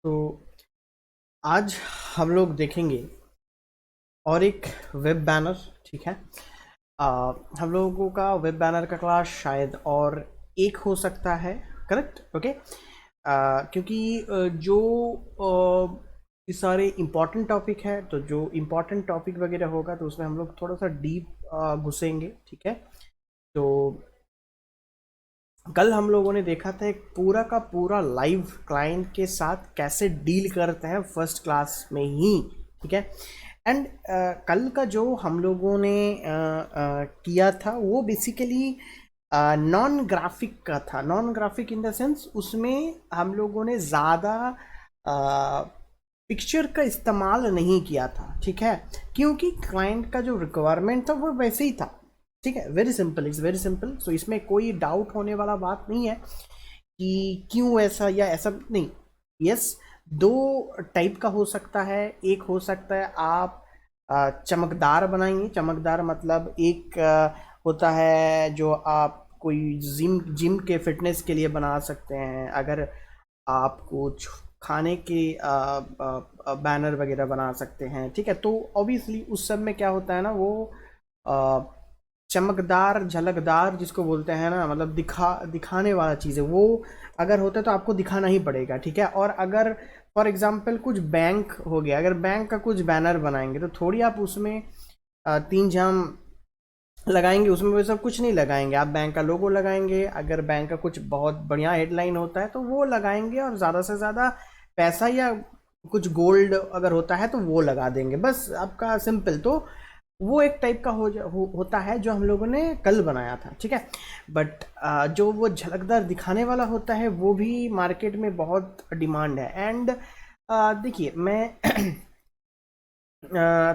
तो आज हम लोग देखेंगे और एक वेब बैनर। ठीक है। हम लोगों का वेब बैनर का क्लास शायद और एक हो सकता है। करेक्ट। ओके। क्योंकि जो ये सारे इम्पोर्टेंट टॉपिक है, तो जो इम्पोर्टेंट टॉपिक वगैरह होगा तो उसमें हम लोग थोड़ा सा डीप घुसेंगे। ठीक है। तो कल हम लोगों ने देखा था एक पूरा का पूरा लाइव क्लाइंट के साथ कैसे डील करते हैं फर्स्ट क्लास में ही। ठीक है। एंड कल का जो हम लोगों ने किया था वो बेसिकली नॉन ग्राफिक का था। Non graphic in the sense उसमें हम लोगों ने ज़्यादा पिक्चर का इस्तेमाल नहीं किया था। ठीक है। क्योंकि क्लाइंट का जो रिक्वायरमेंट था वो वैसे ही था। ठीक है। Very simple, it's very simple. So इसमें कोई डाउट होने वाला बात नहीं है कि क्यों ऐसा या ऐसा नहीं। यस, दो टाइप का हो सकता है। एक हो सकता है आप चमकदार बनाएंगे। चमकदार मतलब एक होता है जो आप कोई जिम जिम के फिटनेस के लिए बना सकते हैं। अगर आप कुछ खाने के बैनर वगैरह बना सकते हैं। ठीक है। तो ऑब्वियसली उस सब में क्या होता है ना, वो अ, चमकदार झलकदार जिसको बोलते हैं ना, मतलब दिखाने वाला चीज़ है वो। अगर होता है तो आपको दिखाना ही पड़ेगा। ठीक है। और अगर फॉर एग्जांपल कुछ बैंक हो गया, अगर बैंक का कुछ बैनर बनाएंगे तो थोड़ी आप उसमें तीन जाम लगाएंगे, उसमें वो सब कुछ नहीं लगाएंगे। आप बैंक का लोगो लगाएंगे। अगर बैंक का कुछ बहुत बढ़िया हेडलाइन होता है तो वो लगाएंगे, और ज़्यादा से ज़्यादा पैसा या कुछ गोल्ड अगर होता है तो वो लगा देंगे। बस आपका सिंपल। तो वो एक टाइप का होता है जो हम लोगों ने कल बनाया था। ठीक है। बट जो वो झलकदार दिखाने वाला होता है वो भी मार्केट में बहुत डिमांड है। एंड देखिए, मैं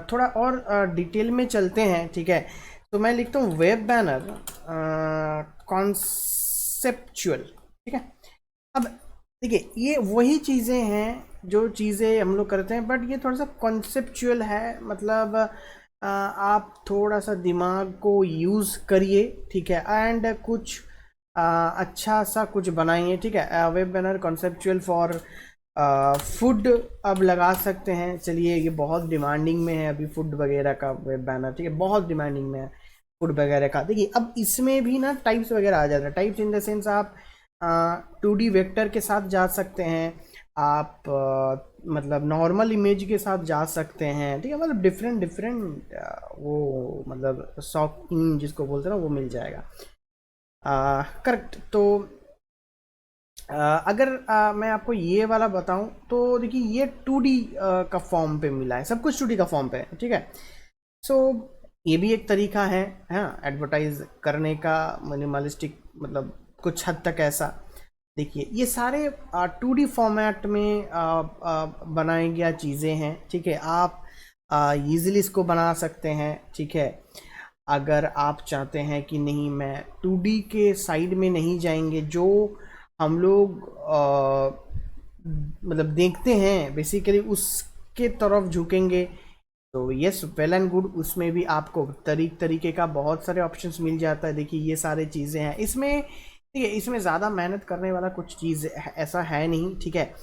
थोड़ा और डिटेल में चलते हैं। ठीक है। तो मैं लिखता हूँ वेब बैनर कॉन्सेप्चुअल। ठीक है। अब देखिए, ये वही चीज़ें हैं जो चीज़ें हम लोग करते हैं, बट ये थोड़ा सा कॉन्सेप्चुअल है। मतलब आप थोड़ा सा दिमाग को यूज़ करिए। ठीक है। एंड कुछ अच्छा सा कुछ बनाइए। ठीक है। Web banner conceptual for food अब लगा सकते हैं। चलिए, ये बहुत डिमांडिंग में है अभी फूड वगैरह का वेब बैनर। ठीक है। बहुत डिमांडिंग में है फूड वगैरह का। देखिए, अब इसमें भी ना टाइप्स वगैरह आ जाता है। टाइप्स इन द सेंस आप 2D वेक्टर के साथ जा सकते हैं। आप मतलब नॉर्मल इमेज के साथ जा सकते हैं। ठीक है। मतलब डिफरेंट डिफरेंट वो मतलब शॉकिंग जिसको बोलते हैं ना, वो मिल जाएगा। करेक्ट। तो अगर मैं आपको ये वाला बताऊं तो देखिए, ये 2D का फॉर्म पे मिला है। सब कुछ 2D का फॉर्म पे है। ठीक है। सो ये भी एक तरीका है हाँ, एडवर्टाइज करने का, मिनिमलिस्टिक, मतलब कुछ हद तक ऐसा। देखिए, ये सारे 2D फॉर्मेट में बनाई गया चीज़ें हैं। ठीक है। आप इजीली इसको बना सकते हैं। ठीक है। अगर आप चाहते हैं कि नहीं, मैं 2D के साइड में नहीं जाएंगे, जो हम लोग मतलब देखते हैं बेसिकली उसके तरफ झुकेंगे, तो यस, वेल एंड गुड। उसमें भी आपको तरीके का बहुत सारे ऑप्शंस मिल जाता है। देखिए, ये सारे चीज़ें हैं इसमें। ठीक है। इसमें ज़्यादा मेहनत करने वाला कुछ चीज़ ऐसा है नहीं। ठीक है।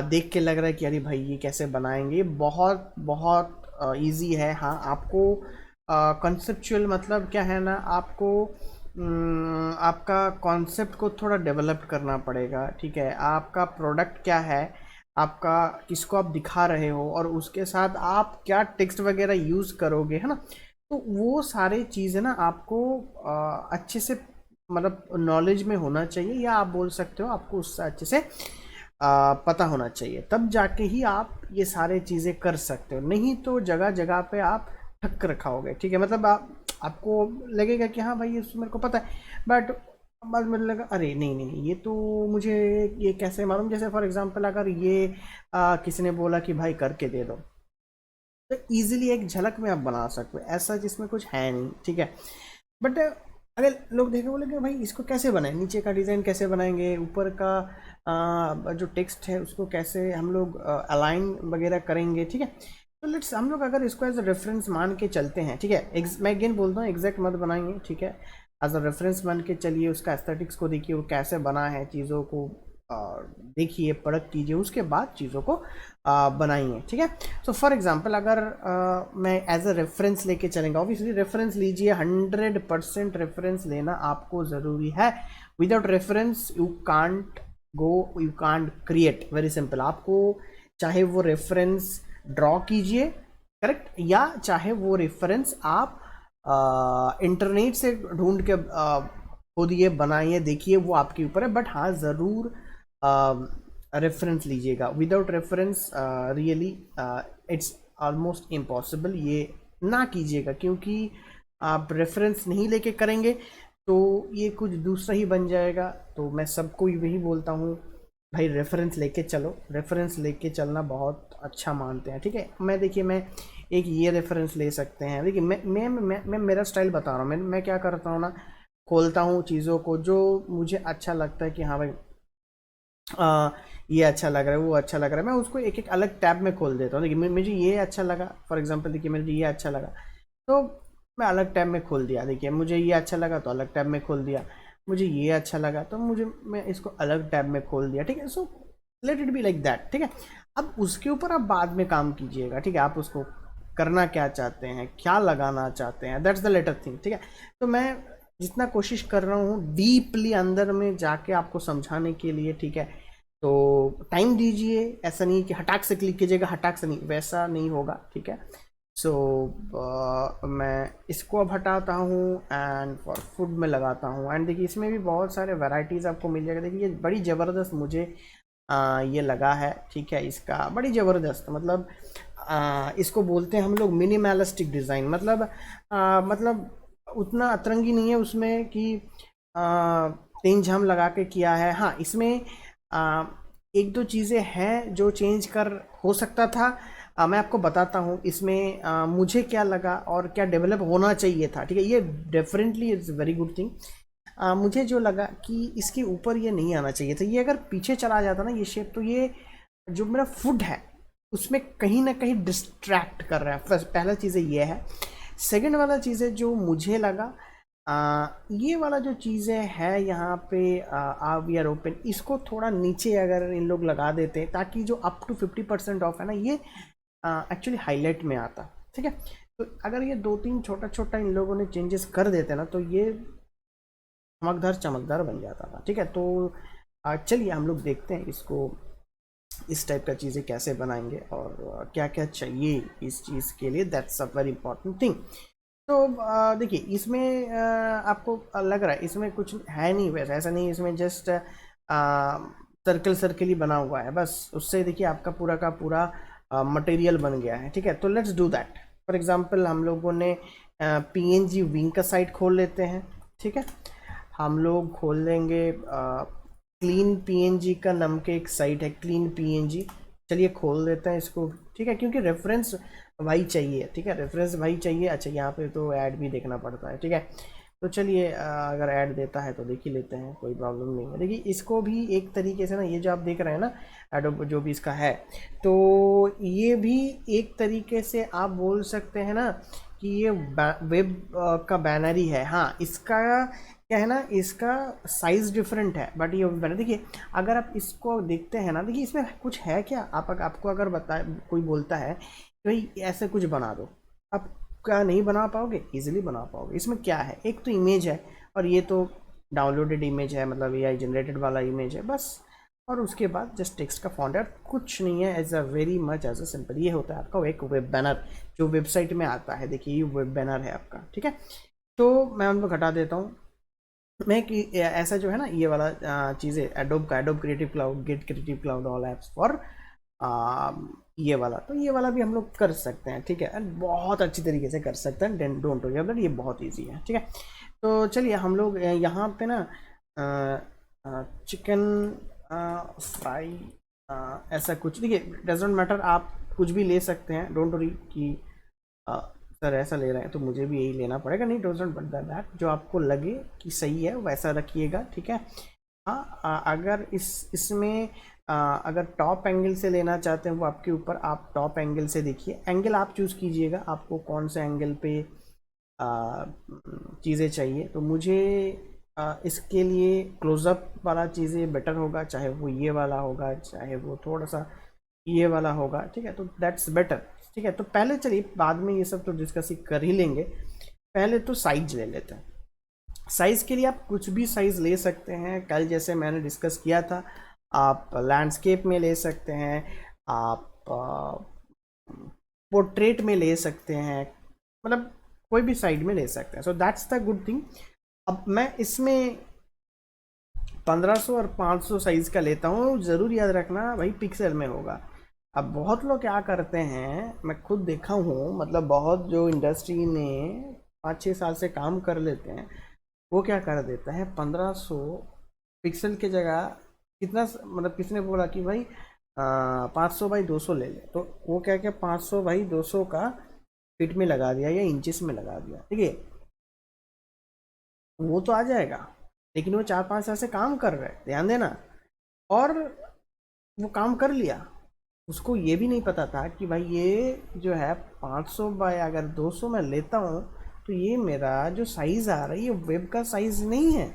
देख के लग रहा है कि अरे भाई ये कैसे बनाएंगे, ये बहुत बहुत इजी है। हाँ, आपको कॉन्सेप्चुअल मतलब क्या है ना, आपको आपका कॉन्सेप्ट को थोड़ा डेवलप करना पड़ेगा। ठीक है। आपका प्रोडक्ट क्या है, आपका किसको आप दिखा रहे हो, और उसके साथ आप क्या टेक्स्ट वगैरह यूज़ करोगे, है ना। तो वो सारे चीज़ें ना आपको अच्छे से मतलब नॉलेज में होना चाहिए, या आप बोल सकते हो आपको उससे अच्छे से पता होना चाहिए। तब जाके ही आप ये सारे चीज़ें कर सकते हो। नहीं तो जगह जगह पे आप ठक रखाओगे। ठीक है। मतलब आपको लगेगा कि हाँ भाई ये मेरे को पता है, बट बाद में लगा अरे नहीं नहीं नहीं, ये तो मुझे ये कैसे मालूम। जैसे फॉर एग्जांपल, अगर ये किसी ने बोला कि भाई करके दे दो, तो इजीली एक झलक में आप बना सकते हो, ऐसा जिसमें कुछ है नहीं। ठीक है। बट अगर लोग देखें, बोले कि भाई इसको कैसे बनाएं, नीचे का डिज़ाइन कैसे बनाएंगे, ऊपर का जो टेक्स्ट है उसको कैसे हम लोग अलाइन वगैरह करेंगे। ठीक है। तो लेट्स हम लोग अगर इसको एज अ रेफरेंस मान के चलते हैं। ठीक है। मैं अगेन बोलता हूँ, एग्जैक्ट मत बनाएंगे। ठीक है। एज अ रेफरेंस मान के चलिए, उसका एस्थेटिक्स को देखिए वो कैसे बना है, चीज़ों को और देखिए, परख कीजिए, उसके बाद चीज़ों को बनाइए, ठीक है। सो फॉर एग्जांपल अगर मैं एज अ रेफरेंस लेके चलेंगे, ऑब्वियसली रेफरेंस लीजिए, 100% रेफरेंस लेना आपको ज़रूरी है। Without reference you can't go, you can't create, very simple. आपको चाहे वो रेफरेंस ड्रॉ कीजिए, करेक्ट, या चाहे वो रेफरेंस आप इंटरनेट से ढूंढ के खुद ये बनाइए, देखिए, वो आपके ऊपर है। बट हाँ, ज़रूर रेफरेंस लीजिएगा। Without reference really it's almost impossible, ये ना कीजिएगा, क्योंकि आप रेफरेंस नहीं लेके करेंगे तो ये कुछ दूसरा ही बन जाएगा। तो मैं सबको यही बोलता हूँ, भाई रेफरेंस लेके चलो, रेफरेंस लेके चलना बहुत अच्छा मानते हैं, ठीक है। मैं देखिए, मैं एक ये रेफरेंस ले सकते हैं। देखिए, मैं मेरा स्टाइल बता रहा हूँ। मैं क्या करता हूँ ना, खोलता हूँ चीज़ों को जो मुझे अच्छा लगता है कि हाँ भाई ये अच्छा लग रहा है, वो अच्छा लग रहा है, मैं उसको एक एक अलग टैब में खोल देता हूँ। देखिए, मुझे ये अच्छा लगा, फॉर एग्जांपल देखिए, मुझे ये अच्छा लगा तो मैं अलग टैब में खोल दिया। देखिए, मुझे ये अच्छा लगा तो अलग टैब में खोल दिया, मुझे ये अच्छा लगा तो मैं इसको अलग टैब में खोल दिया, ठीक है। So let it be like that, ठीक है। अब उसके ऊपर आप बाद में काम कीजिएगा, ठीक है। आप उसको करना क्या चाहते हैं, क्या लगाना चाहते हैं, दैट्स द लेटर थिंग, ठीक है। तो मैं जितना कोशिश कर रहा हूँ डीपली अंदर में जाके आपको समझाने के लिए, ठीक है। तो टाइम दीजिए, ऐसा नहीं कि हटाक से क्लिक कीजिएगा, हटाक से नहीं, वैसा नहीं होगा, ठीक है। सो मैं इसको अब हटाता हूँ एंड फॉर फूड में लगाता हूँ। एंड देखिए, इसमें भी बहुत सारे वैरायटीज़ आपको मिल जाएगा। देखिए, ये बड़ी ज़बरदस्त मुझे ये लगा है, ठीक है। इसका बड़ी ज़बरदस्त, मतलब इसको बोलते हैं हम लोग मिनिमलिस्टिक डिज़ाइन। मतलब उतना अतरंगी नहीं है उसमें कि तीन झाम लगा के किया है। हाँ, इसमें एक दो चीज़ें हैं जो चेंज कर हो सकता था। मैं आपको बताता हूँ इसमें मुझे क्या लगा और क्या डेवलप होना चाहिए था, ठीक है। ये definitely is very good thing. मुझे जो लगा कि इसके ऊपर ये नहीं आना चाहिए था, ये अगर पीछे चला जाता ना ये शेप, तो ये जो मेरा फुड है उसमें कहीं ना कहीं डिस्ट्रैक्ट कर रहा है। फर्स्ट पहला चीज़ ये है। सेकंड वाला चीज़ है जो मुझे लगा, ये वाला जो चीज़ें है यहाँ पे, वी आर ओपन, इसको थोड़ा नीचे अगर इन लोग लगा देते हैं ताकि जो अप टू 50% ऑफ है ना, ये एक्चुअली हाईलाइट में आता, ठीक है। तो अगर ये दो तीन छोटा छोटा इन लोगों ने चेंजेस कर देते ना, तो ये चमकदार चमकदार बन जाता था, ठीक है। तो चलिए हम लोग देखते हैं इसको, इस टाइप का चीज़ें कैसे बनाएंगे और क्या क्या चाहिए इस चीज़ के लिए, that's a very important thing. तो देखिए, इसमें आपको लग रहा है इसमें कुछ है नहीं, वैसे ऐसा नहीं, इसमें जस्ट सर्कल सर्कल ही बना हुआ है बस, उससे देखिए आपका पूरा का पूरा मटेरियल बन गया है, ठीक है। तो let's do that. For example हम लोगों ने पीएनजी विंग का साइट खोल लेते हैं, ठीक है। हम लोग खोल लेंगे क्लीन पीएनजी का नाम के एक साइट है, क्लीन पीएनजी। चलिए खोल देते हैं इसको, ठीक है, क्योंकि रेफरेंस भाई चाहिए, ठीक है, रेफरेंस भाई चाहिए। अच्छा, यहाँ पे तो ऐड भी देखना पड़ता है, ठीक है। तो चलिए अगर ऐड देता है तो देख ही लेते हैं, कोई प्रॉब्लम नहीं है। देखिए, इसको भी एक तरीके से ना, ये जो आप देख रहे हैं ना एडोब जो भी इसका है, तो ये भी एक तरीके से आप बोल सकते हैं ना कि ये वेब का बैनर ही है। हाँ, इसका क्या है ना, इसका साइज डिफरेंट है, बट ये बैनर देखिए, अगर आप इसको देखते हैं ना, देखिए इसमें कुछ है क्या, आपको अगर बता कोई बोलता है कि भाई ऐसे कुछ बना दो, आप क्या नहीं बना पाओगे, इजीली बना पाओगे। इसमें क्या है, एक तो इमेज है, और ये तो डाउनलोडेड इमेज है, मतलब एआई जनरेटेड वाला इमेज है बस। और उसके बाद जस्ट टेक्स्ट का फॉन्ट है, कुछ नहीं है। As a very much as a simple ये होता है आपका एक वेब बैनर जो वेबसाइट में आता है। देखिए, ये वेब बैनर है आपका, ठीक है। तो मैं उनको हटा देता हूँ। मैं कि ऐसा जो है ना, ये वाला चीज़ें एडोब का, Adobe creative cloud, get creative cloud, all apps for ये वाला, तो ये वाला भी हम लोग कर सकते हैं, ठीक है। एंड बहुत अच्छी तरीके से कर सकते हैं, डोंट वरी अबाउट, ये बहुत ईजी है, ठीक है। तो चलिए हम लोग यहाँ पे ना चिकन फ्राई ऐसा कुछ, देखिए डजेंट मैटर, आप कुछ भी ले सकते हैं, डोंट वरी कि सर ऐसा ले रहे हैं तो मुझे भी यही लेना पड़ेगा, नहीं, डोंट बट दैट, जो आपको लगे कि सही है वैसा रखिएगा, ठीक है। हाँ, अगर इसमें अगर टॉप एंगल से लेना चाहते हैं वो आपके ऊपर, आप टॉप एंगल से देखिए, एंगल आप चूज़ कीजिएगा, आपको कौन से एंगल पे चीज़ें चाहिए। तो मुझे इसके लिए क्लोजअप वाला चीज़ें बेटर होगा, चाहे वो ये वाला होगा, चाहे वो थोड़ा सा ये वाला होगा, ठीक है, तो दैट्स बेटर। ठीक है, तो पहले चलिए, बाद में ये सब तो डिस्कस ही कर ही लेंगे, पहले तो साइज ले लेते हैं। साइज़ के लिए आप कुछ भी साइज़ ले सकते हैं, कल जैसे मैंने डिस्कस किया था, आप लैंडस्केप में ले सकते हैं, आप पोर्ट्रेट में ले सकते हैं, मतलब कोई भी साइड में ले सकते हैं। So that's the good thing. अब मैं इसमें 1500 और 500 साइज़ का लेता हूँ, ज़रूर याद रखना भाई पिक्सल में होगा। अब बहुत लोग क्या करते हैं, मैं खुद देखा हूँ, मतलब बहुत जो इंडस्ट्री में 5-6 साल से काम कर लेते हैं, वो क्या कर देता है, 1500 पिक्सल की जगह कितना, मतलब किसने बोला कि भाई 500 बाई 200 ले ले, तो वो क्या क्या 500 बाई 200 का फीट में लगा दिया या इंचेस में लगा दिया, ठीक है, वो तो आ जाएगा, लेकिन वो 4-5 साल से काम कर रहे हैं, ध्यान देना, और वो काम कर लिया, उसको ये भी नहीं पता था कि भाई ये जो है 500 बाय अगर 200 में लेता हूँ तो ये मेरा जो साइज़ आ रहा है ये वेब का साइज़ नहीं है,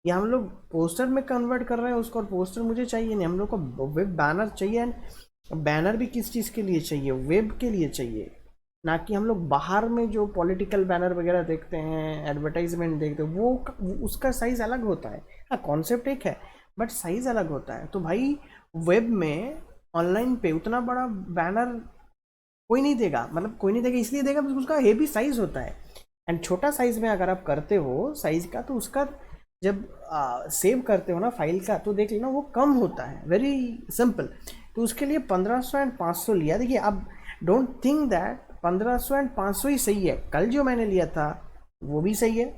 ये हम लोग पोस्टर में कन्वर्ट कर रहे हैं उसको, और पोस्टर मुझे चाहिए नहीं, हम लोग को वेब बैनर चाहिए। एंड बैनर भी किस चीज़ के लिए चाहिए, वेब के लिए चाहिए, ना कि हम लोग बाहर में जो पॉलिटिकल बैनर वगैरह देखते हैं, एडवर्टाइजमेंट देखते हैं, वो उसका साइज़ अलग होता है। हाँ, कॉन्सेप्ट एक है बट साइज़ अलग होता है। तो भाई वेब में ऑनलाइन पे उतना बड़ा बैनर कोई नहीं देगा, मतलब कोई नहीं देगा, इसलिए देगा बिकॉज उसका हेवी साइज होता है। एंड छोटा साइज में अगर आप करते हो साइज का, तो उसका जब सेव करते हो ना फाइल का, तो देख लेना वो कम होता है, वेरी सिंपल। तो उसके लिए 1500 एंड 500 लिया। देखिए, अब डोंट थिंक दैट 1500 एंड 500 ही सही है, कल जो मैंने लिया था वो भी सही है,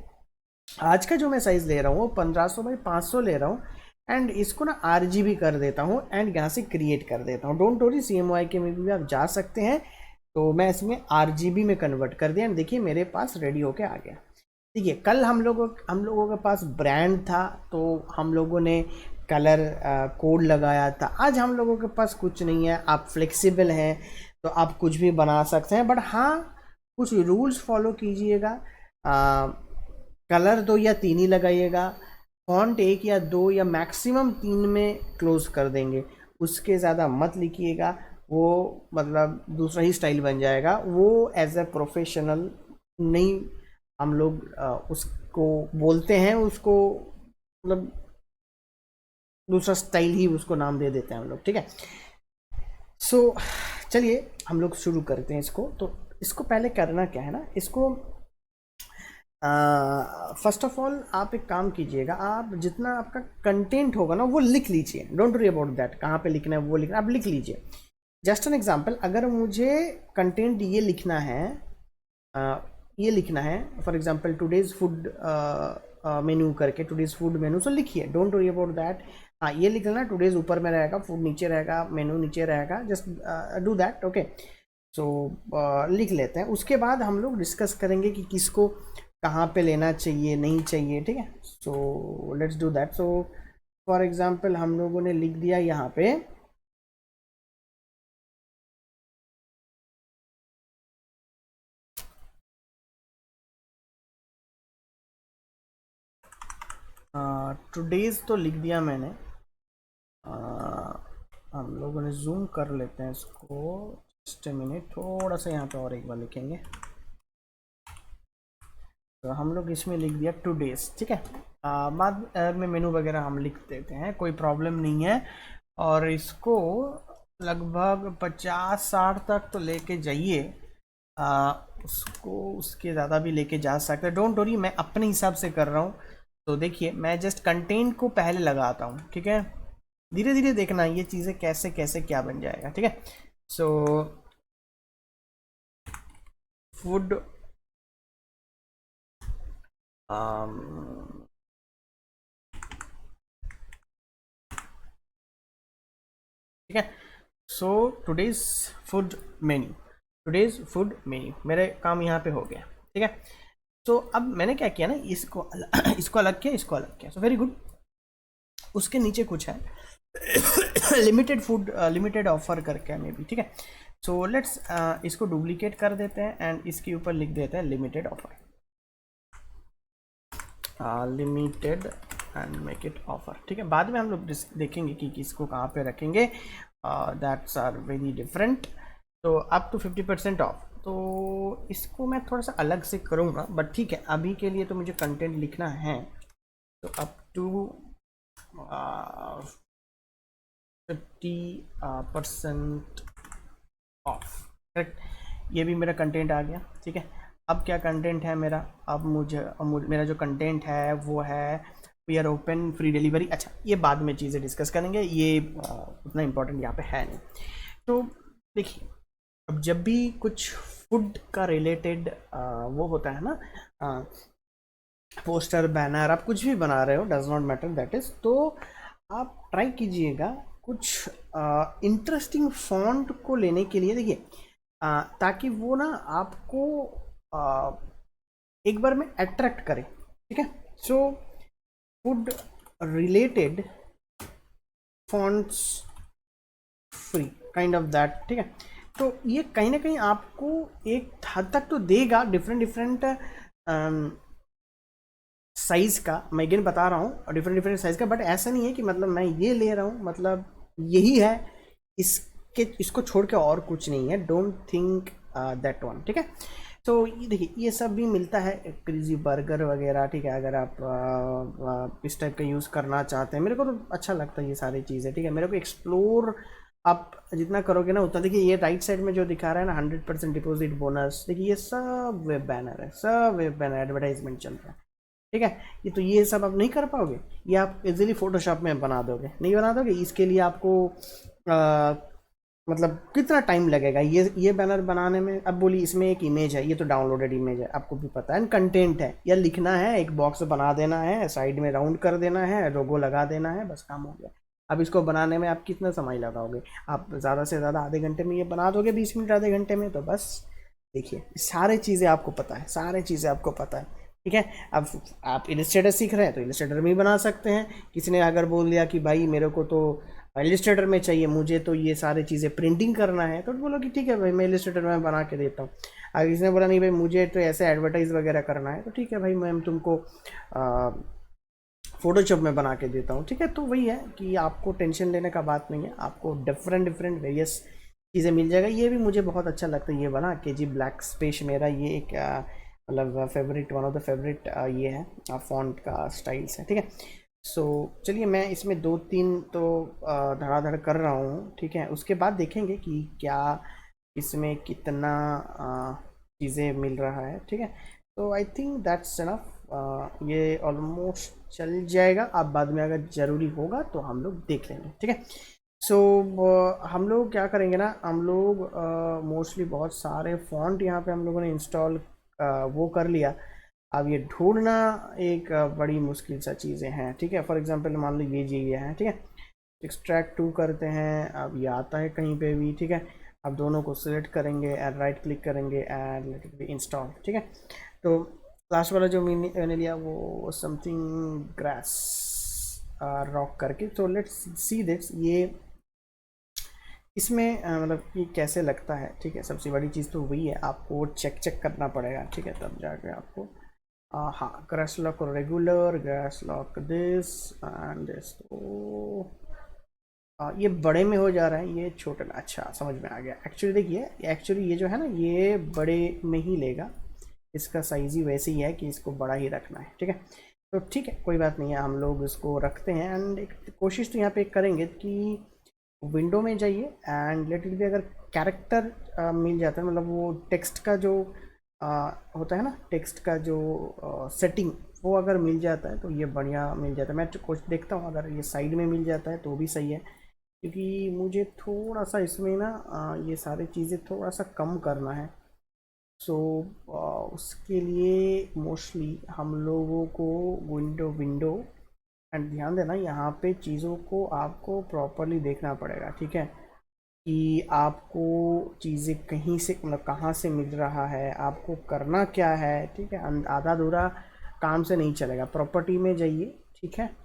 आज का जो मैं साइज ले रहा हूँ वो 1500 बाई 500 ले रहा हूँ। एंड इसको ना RGB कर देता हूँ एंड यहाँ से क्रिएट कर देता हूँ, डोंट वरी, CMYK के में भी आप जा सकते हैं। तो मैं इसमें RGB में कन्वर्ट कर दिया एंड देखिए मेरे पास रेडी होके आ गया। देखिए, कल हम लोगों के पास ब्रांड था, तो हम लोगों ने कलर कोड लगाया था। आज हम लोगों के पास कुछ नहीं है, आप फ्लेक्सिबल हैं तो आप कुछ भी बना सकते हैं, बट हाँ कुछ रूल्स फॉलो कीजिएगा। कलर 2 या 3 ही लगाइएगा, फॉन्ट 1 या 2 या मैक्सिमम 3 में क्लोज कर देंगे, उसके ज़्यादा मत लिखिएगा, वो मतलब दूसरा ही स्टाइल बन जाएगा, वो एज ए प्रोफेशनल नहीं हम लोग उसको बोलते हैं, उसको मतलब दूसरा स्टाइल ही उसको नाम दे देते हैं हम लोग, ठीक है। सो चलिए हम लोग शुरू करते हैं इसको। तो इसको पहले करना क्या है ना, इसको फर्स्ट ऑफ ऑल आप एक काम कीजिएगा, आप जितना आपका कंटेंट होगा ना वो लिख लीजिए, डोंट वरी अबाउट दैट, कहाँ पे लिखना है वो लिखना, आप लिख लीजिए। जस्ट एन एग्जांपल, अगर मुझे कंटेंट ये लिखना है, for example today's food menu करके, टुडेज फूड मेन्यू, सो लिखिए, डोंट वरी अबाउट दैट। हाँ, ये लिख लेना, टुडेज ऊपर में रहेगा, फूड नीचे रहेगा, मेन्यू नीचे रहेगा, जस्ट डू दैट, ओके। सो लिख लेते हैं, उसके बाद हम लोग डिस्कस करेंगे कि किसको कहाँ पे लेना चाहिए नहीं चाहिए, ठीक है। So let's do that. So for example हम लोगों ने लिख दिया यहाँ पे टुडेज, तो लिख दिया मैंने। हम लोगों ने जूम कर लेते हैं इसको, जस्ट ए मिनट, थोड़ा सा यहाँ पे और एक बार लिखेंगे। तो हम लोग इसमें लिख दिया टुडेज, ठीक है। बाद में मेनू वगैरह हम लिख देते हैं, कोई प्रॉब्लम नहीं है। और इसको लगभग 50-60 तक तो लेके जाइए, उसको उसके ज़्यादा भी लेके जा सकते हैं, डोंट वरी, मैं अपने हिसाब से कर रहा हूँ। तो देखिए, मैं जस्ट कंटेंट को पहले लगाता हूँ, ठीक है, धीरे धीरे देखना ये चीज़ें कैसे कैसे क्या बन जाएगा, ठीक है। सो फूड, ठीक है। So today's food menu, today's food menu मेरे काम यहाँ पे हो गया, ठीक है। तो अब मैंने क्या किया ना, इसको अलग किया, इसको अलग किया, सो वेरी गुड। उसके नीचे कुछ है लिमिटेड फूड, लिमिटेड ऑफर करके मे बी, ठीक है। सो लेट्स इसको डुप्लीकेट कर देते हैं एंड इसके ऊपर लिख देते हैं limited offer. Limited and make it offer, ठीक है। बाद में हम लोग देखेंगे कि किसको कहाँ पे रखेंगे, दैट्स आर वेरी डिफरेंट। तो अप टू 50% ऑफ, तो इसको मैं थोड़ा सा अलग से करूँगा, बट ठीक है अभी के लिए तो मुझे कंटेंट लिखना है। तो अप टू 50% ऑफ, करेक्ट। ये भी मेरा कंटेंट आ गया, ठीक है। अब क्या कंटेंट है मेरा, अब मेरा जो कंटेंट है वो है we are open free delivery. अच्छा, ये बाद में चीज़ें डिस्कस करेंगे, ये उतना इम्पोर्टेंट यहाँ पे है नहीं। तो देखिए, अब जब भी कुछ फूड का रिलेटेड वो होता है ना, पोस्टर बैनर आप कुछ भी बना रहे हो, does not matter that is, तो आप ट्राई कीजिएगा कुछ इंटरेस्टिंग फॉन्ट को लेने के लिए। देखिए ताकि वो ना आपको एक बार में अट्रैक्ट करे, ठीक है। So food related fonts free kind of that, ठीक है। तो ये कहीं ना कहीं आपको एक हद तक तो देगा, डिफरेंट डिफरेंट साइज का, मैं अगेन बता रहा हूँ डिफरेंट डिफरेंट साइज का, बट ऐसा नहीं है कि मतलब मैं ये ले रहा हूँ मतलब यही है, इसको छोड़ के और कुछ नहीं है, डोंट थिंक दैट वन, ठीक है। तो ये देखिए ये सब भी मिलता है, क्रेजी बर्गर वगैरह, ठीक है। अगर आप इस टाइप का यूज़ करना चाहते हैं, मेरे को तो अच्छा लगता है ये सारी चीज़ें, ठीक है। मेरे को एक्सप्लोर आप जितना करोगे ना उतना, देखिए ये राइट साइड में जो दिखा रहा है ना 100% डिपॉजिट बोनस, देखिए ये सब वेब बैनर है, सब वेब बैनर एडवर्टाइजमेंट चल रहा है, ठीक है। ये तो ये सब आप नहीं कर पाओगे, ये आप इजीली फोटोशॉप में बना दोगे, नहीं बना दोगे, इसके लिए आपको मतलब कितना टाइम लगेगा ये बैनर बनाने में। अब बोलिए इसमें एक इमेज है, ये तो डाउनलोडेड इमेज है, आपको भी पता है, कंटेंट है, या लिखना है, एक बॉक्स बना देना है, साइड में राउंड कर देना है, लोगो लगा देना है, बस काम हो गया। अब इसको बनाने में आप कितना समय लगाओगे, आप ज़्यादा से ज़्यादा आधे घंटे में ये बना दोगे, 20 मिनट आधे घंटे में, तो बस देखिए सारी चीज़ें आपको पता है, सारी चीज़ें आपको पता है, ठीक है। अब आप इलस्ट्रेटर सीख रहे हैं तो इलस्ट्रेटर में ही बना सकते हैं। किसी ने अगर बोल दिया कि भाई मेरे को तो इलस्ट्रेटर में चाहिए, मुझे तो ये सारी चीज़ें प्रिंटिंग करना है, तो बोलो कि ठीक है भाई मैं इलस्ट्रेटर में बना के देता हूँ। अगर किसी ने बोला नहीं भाई मुझे तो ऐसे एडवर्टाइज वगैरह करना है, तो ठीक है भाई मैं तुमको फोटोशॉप में बना के देता हूँ, ठीक है। तो वही है कि आपको टेंशन लेने का बात नहीं है, आपको डिफरेंट डिफरेंट वेरियस चीज़ें मिल जाएगा। ये भी मुझे बहुत अच्छा लगता है, ये बना KG ब्लैक स्पेस, मेरा ये एक मतलब favourite, one of the favourite ये है फॉन्ट का स्टाइल्स है, ठीक है। सो चलिए मैं इसमें 2-3 तो धड़ाधड़ कर रहा हूँ, ठीक है। उसके बाद देखेंगे कि क्या इसमें कितना चीज़ें मिल रहा है, ठीक है। तो आई थिंक दैट्स इनफ, ये ऑलमोस्ट चल जाएगा। अब बाद में अगर ज़रूरी होगा तो हम लोग देख लेंगे, ठीक है। सो हम लोग क्या करेंगे ना, हम लोग मोस्टली बहुत सारे फॉन्ट यहाँ पे हम लोगों ने इंस्टॉल वो कर लिया। अब ये ढूंढना एक बड़ी मुश्किल सा चीज़ें हैं, ठीक है। फॉर एग्जांपल मान लो ये है, ठीक है। एक्सट्रैक्ट टू करते हैं, अब ये आता है कहीं पे भी, ठीक है। अब दोनों को सिलेक्ट करेंगे एंड राइट क्लिक करेंगे and let it be install, ठीक है। तो लास्ट वाला जो मैंने लिया वो समथिंग ग्रास रॉक करके, तो लेट्स सी दिस, ये इसमें मतलब कि कैसे लगता है, ठीक है। सबसे बड़ी चीज़ तो वही है, आपको चेक करना पड़ेगा, ठीक है, तब जाके आपको हाँ grass lock regular, grass lock this and this, तो ये बड़े में हो जा रहा है, ये छोटे में, अच्छा समझ में आ गया। एक्चुअली देखिए, एक्चुअली ये जो है ना ये बड़े में ही लेगा, इसका साइज़ ही वैसे ही है कि इसको बड़ा ही रखना है, ठीक है। तो ठीक है कोई बात नहीं है, हम लोग इसको रखते हैं एंड एक कोशिश तो यहाँ पे करेंगे कि विंडो में जाइए एंड लेट इट बी, अगर कैरेक्टर मिल जाता है, मतलब वो टेक्स्ट का जो होता है ना, टेक्स्ट का जो सेटिंग, वो अगर मिल जाता है तो ये बढ़िया मिल जाता है। मैं कुछ देखता हूँ, अगर ये साइड में मिल जाता है तो भी सही है, क्योंकि मुझे थोड़ा सा इसमें ना ये सारी चीज़ें थोड़ा सा कम करना है। सो उसके लिए मोस्टली हम लोगों को विंडो एंड ध्यान देना यहाँ पे चीज़ों को आपको प्रॉपरली देखना पड़ेगा, ठीक है, कि आपको चीज़ें कहीं से मतलब कहाँ से मिल रहा है, आपको करना क्या है, ठीक है। आधा अधूरा काम से नहीं चलेगा। प्रॉपर्टी में जाइए, ठीक है।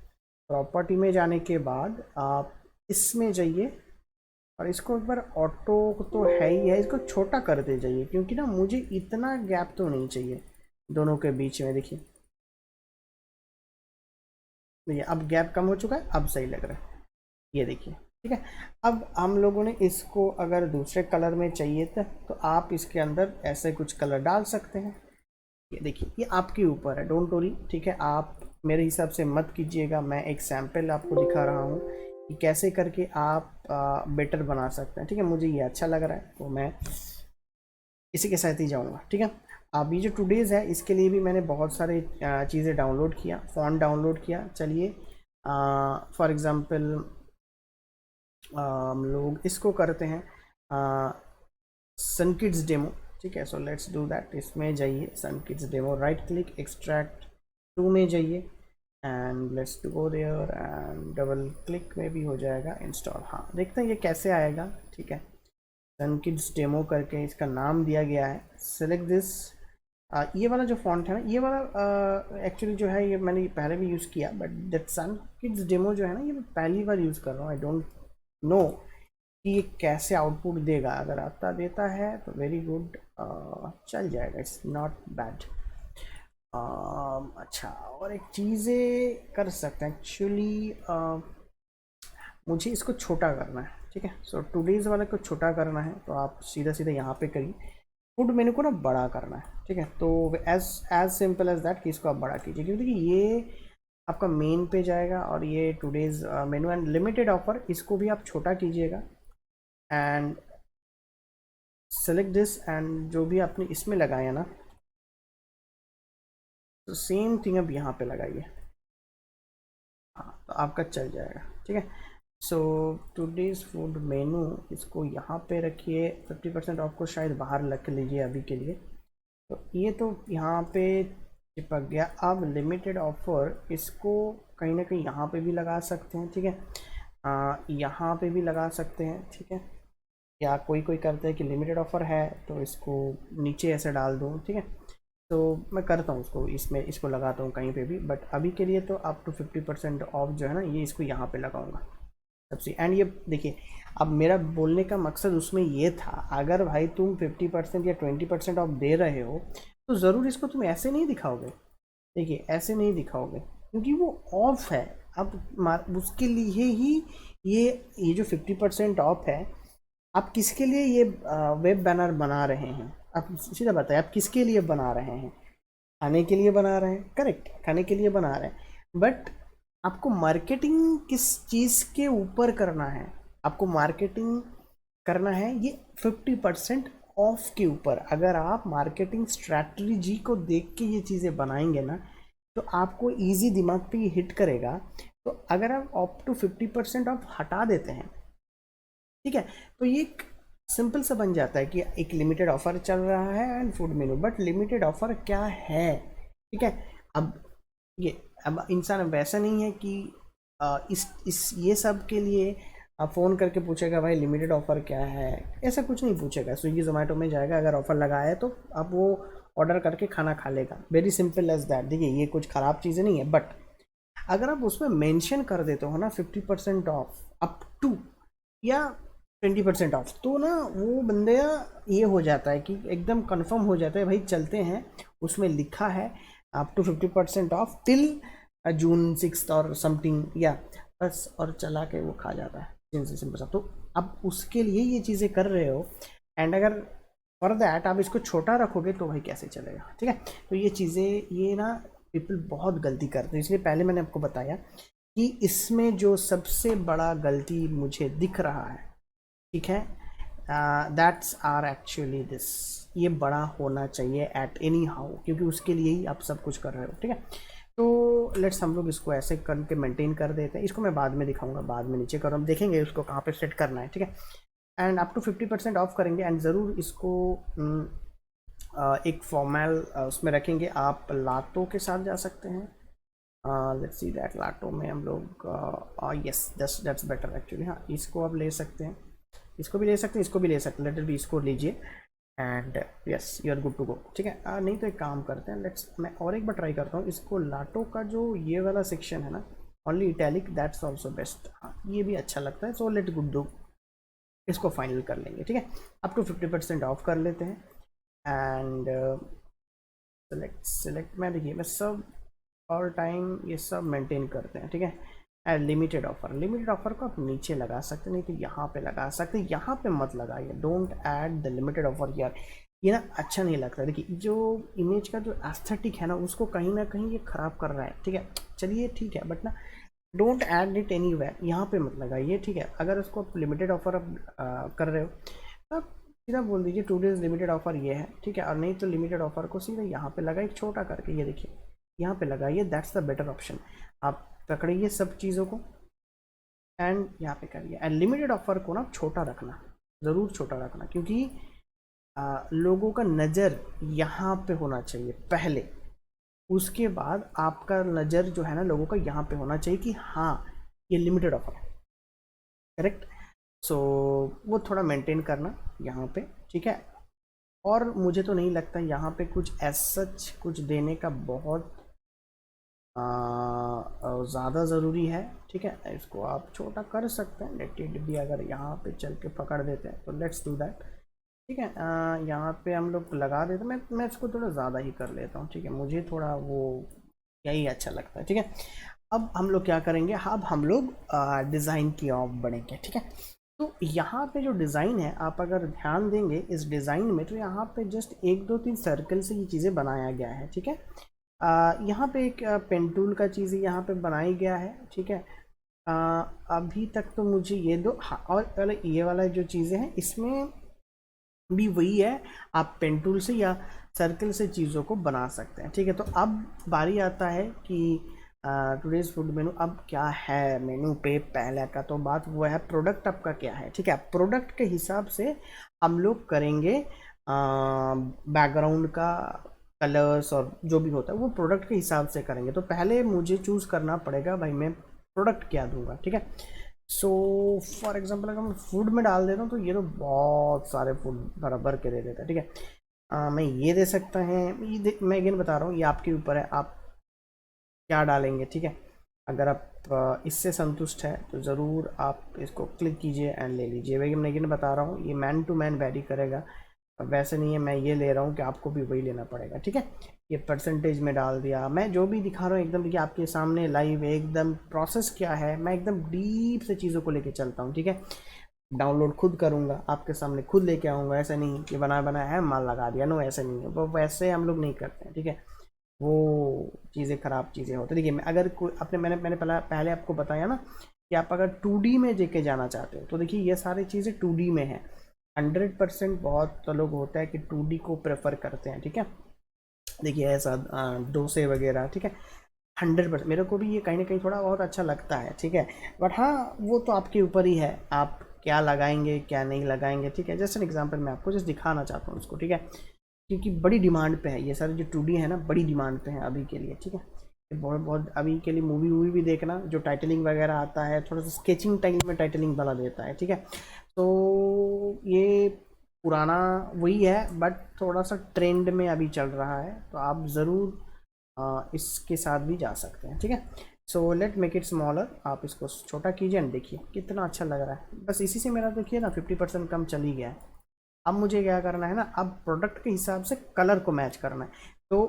प्रॉपर्टी में जाने के बाद आप इसमें जाइए और इसको एक बार ऑटो तो है ही है, इसको छोटा करते जाइए, क्योंकि ना मुझे इतना गैप तो नहीं चाहिए दोनों के बीच में। देखिए देखिए अब गैप कम हो चुका है, अब सही लग रहा है, ये देखिए। ठीक है, अब हम लोगों ने इसको अगर दूसरे कलर में चाहिए था तो आप इसके अंदर ऐसे कुछ कलर डाल सकते हैं। ये देखिए, ये आपके ऊपर है, डोंट वरी। ठीक है, आप मेरे हिसाब से मत कीजिएगा, मैं एक सैम्पल आपको दिखा रहा हूँ कि कैसे करके आप बेटर बना सकते हैं। ठीक है, मुझे ये अच्छा लग रहा है तो मैं इसी के साथ ही जाऊँगा। ठीक है, अब ये जो टुडेज़ है इसके लिए भी मैंने बहुत सारे चीज़ें डाउनलोड किया, फ़ॉन्ट डाउनलोड किया। चलिए फॉर एग्ज़ाम्पल हम लोग इसको करते हैं सन किड्स डेमो। ठीक है, सो लेट्स डू दैट। इसमें जाइए, sun kids demo, right click, extract to में जाइए and let's go there and double click में भी हो जाएगा इंस्टॉल। हाँ, देखते हैं ये कैसे आएगा। ठीक है, सन किड्स डेमो करके इसका नाम दिया गया है। Select this. ये वाला जो फॉन्ट है ना, ये वाला एक्चुअली जो है ये मैंने पहले भी यूज़ किया, but that sun kids demo जो है ना, ये मैं पहली बार यूज़ कर रहा हूँ। आई डोंट नो कि ये कैसे आउटपुट देगा। अगर आता देता है तो वेरी गुड, चल जाएगा, इट्स नॉट बैड। अच्छा, और एक चीज़ें कर सकते हैं एक्चुअली, मुझे इसको छोटा करना है। ठीक है, सो टुडेज़ वाले को छोटा करना है तो आप सीधा सीधा यहाँ पे करिए, फूड मेनू को ना बड़ा करना है। ठीक है, तो एज सिंपल एज दैट कि इसको आप बड़ा कीजिए, क्योंकि ये आपका मेन पे जाएगा और ये today's menu and limited offer, इसको भी आप छोटा कीजिएगा एंड सेलेक्ट दिस। एंड जो भी आपने इसमें लगाया ना, तो सेम थिंग अब यहाँ पे लगाइए। हाँ, तो आपका चल जाएगा। ठीक है, सो टुडेज़ फूड मेनू, इसको यहाँ पे रखिए। 50% ऑफ को शायद बाहर रख लीजिए अभी के लिए। तो ये तो यहाँ पे चिपक गया। अब लिमिटेड ऑफर, इसको कहीं ना कहीं यहाँ पे भी लगा सकते हैं। ठीक है, यहाँ पे भी लगा सकते हैं। ठीक है, या कोई कोई करता है कि लिमिटेड ऑफर है तो इसको नीचे ऐसे डाल दूँ। ठीक है, तो मैं करता हूँ उसको, इसमें इसको लगाता हूँ कहीं पे भी, बट अभी के लिए तो अप टू 50% ऑफ जो है ना, ये इसको यहाँ पे लगाऊंगा सबसे। एंड ये देखिए, अब मेरा बोलने का मकसद उसमें ये था, अगर भाई तुम 50% या 20% ऑफ दे रहे हो तो ज़रूर इसको तुम ऐसे नहीं दिखाओगे। देखिए, ऐसे नहीं दिखाओगे क्योंकि वो ऑफ है। अब उसके लिए ही ये जो 50% ऑफ है, आप किसके लिए ये वेब बैनर बना रहे हैं? आप सीधा बताएं, आप किसके लिए बना रहे हैं? खाने के लिए बना रहे हैं, करेक्ट, खाने के लिए बना रहे हैं, बट आपको मार्केटिंग किस चीज़ के ऊपर करना है? आपको मार्केटिंग करना है ये 50% ऑफ के ऊपर। अगर आप मार्केटिंग स्ट्रैटेजी को देख के ये चीज़ें बनाएंगे ना, तो आपको इजी दिमाग पे ये हिट करेगा। तो अगर आप अप टू 50% ऑफ हटा देते हैं, ठीक है, तो ये एक सिंपल सा बन जाता है कि एक लिमिटेड ऑफर चल रहा है and food menu, but limited offer क्या है? ठीक है, अब ये अब इंसान वैसा नहीं है कि इस ये सब के लिए फ़ोन करके पूछेगा भाई लिमिटेड ऑफर क्या है, ऐसा कुछ नहीं पूछेगा। स्विगी जोमेटो में जाएगा, अगर ऑफर लगाया है तो अब वो ऑर्डर करके खाना खा लेगा, वेरी सिंपल एज दैट। देखिए, ये कुछ ख़राब चीज़ें नहीं है, बट अगर आप उसमें मेंशन कर देते हो ना 50% ऑफ अप टू या 20% ऑफ, तो ना वो बंदे ये हो जाता है कि एकदम कंफर्म हो जाता है भाई चलते हैं, उसमें लिखा है up to 50% off till June 6 और समथिंग, या बस, और चला के वो खा जाता है, सिंपल सा। तो अब उसके लिए ये चीज़ें कर रहे हो, एंड अगर फॉर दैट आप इसको छोटा रखोगे तो भाई कैसे चलेगा? ठीक है, तो ये चीज़ें, ये ना पीपल बहुत गलती करते हैं, इसलिए पहले मैंने आपको बताया कि इसमें जो सबसे बड़ा गलती मुझे दिख रहा है, ठीक है, दैट्स आर एक्चुअली दिस, ये बड़ा होना चाहिए एट एनी हाउ, क्योंकि उसके लिए ही आप सब कुछ कर रहे हो। ठीक है, तो लेट्स हम लोग इसको ऐसे करके मेंटेन कर देते हैं। इसको मैं बाद में दिखाऊंगा, बाद में नीचे करो, हम देखेंगे उसको कहाँ पे सेट करना है। ठीक है, एंड अप टू 50% ऑफ करेंगे एंड ज़रूर इसको एक फॉर्मल उसमें रखेंगे। आप लाटो के साथ जा सकते हैं, लेट्स सी दैट लाटो में हम लोग यस दैट्स बेटर एक्चुअली। हाँ, इसको आप ले सकते हैं, इसको भी ले सकते हैं, इसको भी ले सकते हैं, लेटर भी इसको लीजिए and yes you are good to go. ठीक है, नहीं तो एक काम करते हैं, लेट्स, मैं और एक बार ट्राई करता हूँ इसको। लाटो का जो ये वाला सेक्शन है ना, only italic, that's also best. हाँ, ये भी अच्छा लगता है, सो लेट गुड डू, इसको फाइनल कर लेंगे। ठीक है, अप टू 50% ऑफ कर लेते हैं एंड सेलेक्ट मैं, देखिए मैं सब ऑल टाइम ये सब मेंटेन करते हैं, ठीक है। एंड लिमिटेड ऑफर को आप नीचे लगा सकते हैं, नहीं तो यहाँ पे लगा सकते हैं, यहाँ पे मत लगाइए, don't add the limited offer यार, ये ना अच्छा नहीं लगता। देखिए जो इमेज का जो एस्थेटिक है ना उसको कहीं ना कहीं ये ख़राब कर रहा है, ठीक है। चलिए ठीक है, बट ना डोंट ऐड इट एनीवेयर, यहाँ पे मत लगाइए, ठीक है। अगर उसको आप लिमिटेड ऑफर आप कर रहे हो तो आप सीधा बोल दीजिए 2 डेज लिमिटेड ऑफर ये है, ठीक है। और नहीं तो लिमिटेड ऑफर को सीधा यहाँ पे लगाइए छोटा करके, ये देखिए यहाँ पे लगाइए, दैट्स द बेटर ऑप्शन। आप पकड़िए सब चीज़ों को एंड यहाँ पे करिए। एंड लिमिटेड ऑफर को ना छोटा रखना, ज़रूर छोटा रखना, क्योंकि लोगों का नज़र यहाँ पे होना चाहिए पहले, उसके बाद आपका नज़र जो है ना लोगों का यहाँ पे होना चाहिए कि हाँ ये लिमिटेड ऑफर है, करेक्ट। सो वो थोड़ा मेंटेन करना यहाँ पे, ठीक है। और मुझे तो नहीं लगता यहाँ पे कुछ एज सच कुछ देने का बहुत ज़्यादा ज़रूरी है, ठीक है। इसको आप छोटा कर सकते हैं, लेट इट भी, अगर यहाँ पे चल के पकड़ देते हैं तो लेट्स डू दैट, ठीक है। यहाँ पे हम लोग लगा देते हैं, मैं इसको थोड़ा ज़्यादा ही कर लेता हूँ, ठीक है, मुझे थोड़ा वो यही अच्छा लगता है, ठीक है। अब हम लोग क्या करेंगे, अब हम लोग डिज़ाइन की ओर बढ़ेंगे, ठीक है। तो यहाँ पे जो डिज़ाइन है आप अगर ध्यान देंगे इस डिज़ाइन में, तो यहाँ पे जस्ट 1 2 3 सर्कल से ये चीज़ें बनाया गया है, ठीक है। यहाँ पे एक पेन टूल का चीज़ यहाँ पे बनाई गया है, ठीक है। अभी तक तो मुझे ये दो, हाँ, और वाले ये वाला जो चीज़ें हैं इसमें भी वही है, आप पेन टूल से या सर्कल से चीज़ों को बना सकते हैं, ठीक है। तो अब बारी आता है कि टुडेज़ फूड मेनू अब क्या है मेनू पे, पहले का तो बात वो है प्रोडक्ट आपका क्या है, ठीक है। प्रोडक्ट के हिसाब से हम लोग करेंगे बैकग्राउंड का कलर्स और जो भी होता है वो प्रोडक्ट के हिसाब से करेंगे। तो पहले मुझे चूज़ करना पड़ेगा भाई मैं प्रोडक्ट क्या दूंगा, ठीक है। सो फॉर एग्जांपल अगर मैं फूड में डाल देता हूँ तो ये तो बहुत सारे फूड भर के दे देता है, ठीक है। मैं ये दे सकता है, मैं अगेन बता रहा हूँ ये आपके ऊपर है, आप क्या डालेंगे, ठीक है। अगर आप इससे संतुष्ट है तो ज़रूर आप इसको क्लिक कीजिए एंड ले लीजिए। वही मैं अगेन बता रहा हूँ ये मैन टू मैन वेरी करेगा, वैसे नहीं है मैं ये ले रहा हूँ कि आपको भी वही लेना पड़ेगा, ठीक है। ये परसेंटेज में डाल दिया, मैं जो भी दिखा रहा हूँ एकदम देखिए आपके सामने लाइव एकदम प्रोसेस क्या है, मैं एकदम डीप से चीज़ों को लेके चलता हूँ, ठीक है। डाउनलोड खुद करूँगा, आपके सामने खुद लेके आऊँगा, ऐसा नहीं कि बनाया है माल लगा दिया, नो ऐसा नहीं है, वो वैसे हम लोग नहीं करते हैं, ठीक है। वो चीज़ें ख़राब चीज़ें होती है। देखिए मैं अगर कोई अपने मैंने पहले आपको बताया ना कि आप अगर 2D में लेके जाना चाहते हो तो देखिए ये सारी चीज़ें 2D में है। 100% बहुत लोग होता है कि 2D को प्रेफर करते हैं, ठीक है। देखिए ऐसा डोसे वगैरह, ठीक है। 100% मेरे को भी ये कहीं ना कहीं थोड़ा बहुत अच्छा लगता है, ठीक है। बट हाँ वो तो आपके ऊपर ही है, आप क्या लगाएंगे क्या नहीं लगाएंगे, ठीक है। जस्ट एन एग्जांपल मैं आपको जस्ट दिखाना चाहता हूँ उसको, ठीक है, क्योंकि बड़ी डिमांड पे है ये सारे जो 2D है ना, बड़ी डिमांड पे है अभी के लिए, ठीक है। ये बहुत बहुत अभी के लिए मूवी भी देखना, जो टाइटलिंग वगैरह आता है थोड़ा सा स्केचिंग टाइम में टाइटलिंग वाला देता है, ठीक है। तो ये पुराना वही है बट थोड़ा सा ट्रेंड में अभी चल रहा है, तो आप ज़रूर इसके साथ भी जा सकते हैं, ठीक है। So let make it smaller, आप इसको छोटा कीजिए एंड देखिए कितना अच्छा लग रहा है। बस इसी से मेरा देखिए ना 50% कम चली गया है। अब मुझे क्या करना है ना, अब प्रोडक्ट के हिसाब से कलर को मैच करना है। तो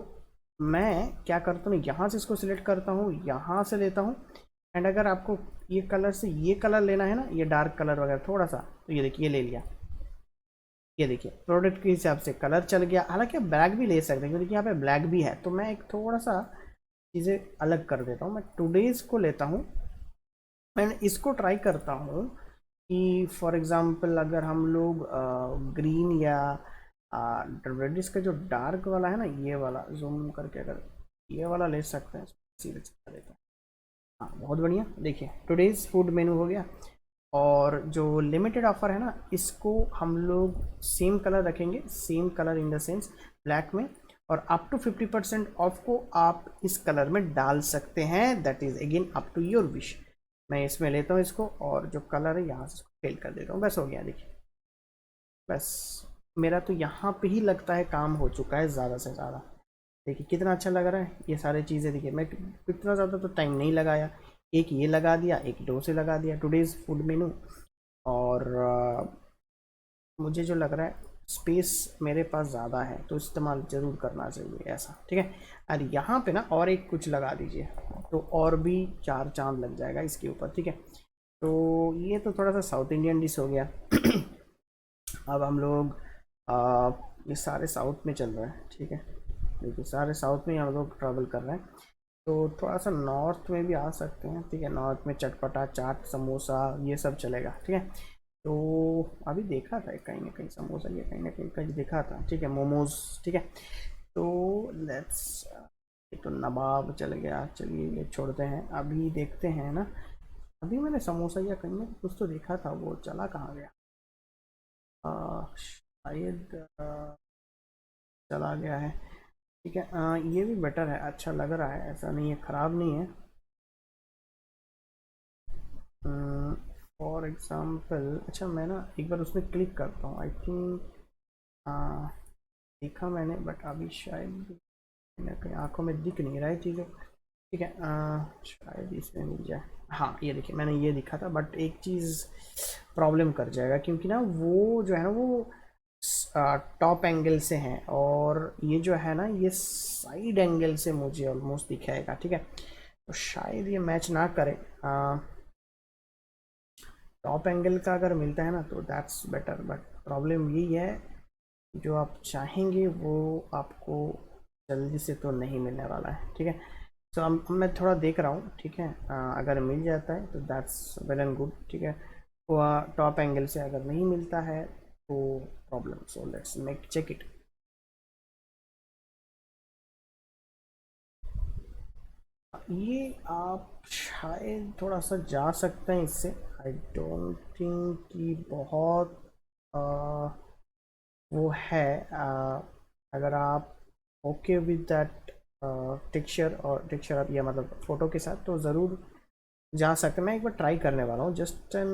मैं क्या करता हूँ, यहाँ से इसको सिलेक्ट करता हूँ, यहाँ से लेता हूँ एंड अगर आपको ये कलर से ये कलर लेना है ना, ये डार्क कलर वगैरह थोड़ा सा, तो ये देखिए ये ले लिया, ये देखिए प्रोडक्ट के हिसाब से कलर चल गया। हालांकि आप ब्लैक भी ले सकते हैं क्योंकि यहाँ पे ब्लैक भी है, तो मैं एक थोड़ा सा चीज़ें अलग कर देता हूँ। मैं टुडेज़ को लेता हूँ, मैं इसको ट्राई करता हूँ कि फॉर एग्ज़ाम्पल अगर हम लोग ग्रीन या रेडिश का जो डार्क वाला है ना, ये वाला जूम करके अगर ये वाला ले सकते हैं, सीधे चला देता हूँ। हाँ बहुत बढ़िया, देखिए टुडेज़ फूड मेनू हो गया। और जो लिमिटेड ऑफर है ना इसको हम लोग सेम कलर रखेंगे, same colour in the sense black में, और अप टू 50% ऑफ को आप इस कलर में डाल सकते हैं, that is again up to your wish. मैं इसमें लेता हूँ इसको और जो कलर है यहाँ से इसको फिल कर देता हूँ, बस हो गया। देखिए बस मेरा तो यहाँ पे ही लगता है काम हो चुका है ज़्यादा से ज़्यादा। देखिए कितना अच्छा लग रहा है ये सारी चीज़ें। देखिए मैं इतना ज़्यादा तो टाइम नहीं लगाया, एक ये लगा दिया, एक डोसे लगा दिया टुडेज़ फूड मेनू, और मुझे जो लग रहा है स्पेस मेरे पास ज़्यादा है तो इस्तेमाल ज़रूर करना चाहिए ऐसा, ठीक है। और यहाँ पे ना और एक कुछ लगा दीजिए तो और भी 4 चांद लग जाएगा इसके ऊपर, ठीक है। तो ये तो थोड़ा सा साउथ इंडियन डिश हो गया। अब हम लोग ये सारे साउथ में चल रहे हैं, ठीक है। देखिए सारे साउथ में हम लोग ट्रैवल कर रहे हैं, तो थोड़ा सा नॉर्थ में भी आ सकते हैं, ठीक है। नॉर्थ में चटपटा, चाट, समोसा ये सब चलेगा, ठीक है। तो अभी देखा था कहीं ना कहीं समोसा, ये कहीं ना कहीं देखा था, ठीक है। मोमोज, ठीक है। तो लेट्स, ये तो नवाब चल गया, चलिए ये छोड़ते हैं। अभी देखते हैं ना, अभी मैंने समोसा या कहीं ना कुछ तो देखा था, वो चला कहाँ गया? शायद चला गया है, ठीक है। ये भी बेटर है, अच्छा लग रहा है, ऐसा नहीं है, ख़राब नहीं है। फॉर एग्ज़ाम्पल, अच्छा मैं ना एक बार उसमें क्लिक करता हूँ, आई थिंक देखा मैंने, बट अभी शायद कहीं ना कहीं आँखों में दिख नहीं रहा है चीज़ों, ठीक है। शायद इसमें मिल जाए। हाँ ये देखिए मैंने ये दिखा था, बट एक चीज़ प्रॉब्लम कर जाएगा, क्योंकि ना वो जो है ना वो टॉप एंगल से हैं, और ये जो है ना ये साइड एंगल से मुझे ऑलमोस्ट दिखाएगा, ठीक है। तो शायद ये मैच ना करे। टॉप एंगल का अगर मिलता है ना तो दैट्स बेटर, बट प्रॉब्लम यही है, जो आप चाहेंगे वो आपको जल्दी से तो नहीं मिलने वाला है, ठीक है। तो अब मैं थोड़ा देख रहा हूँ, ठीक है। अगर मिल जाता है तो दैट्स वेल एंड गुड, ठीक है। वो टॉप एंगल से अगर नहीं मिलता है तो problem, so let's make check it. ये आप शायद थोड़ा सा जा सकते हैं इससे, आई डोंट थिंक कि बहुत आ, वो है। अगर आप ओके विद दैट टेक्सचर, और टेक्सचर आप, या मतलब फ़ोटो के साथ, तो ज़रूर जा सकते हैं। मैं एक बार ट्राई करने वाला हूँ, जस्ट एन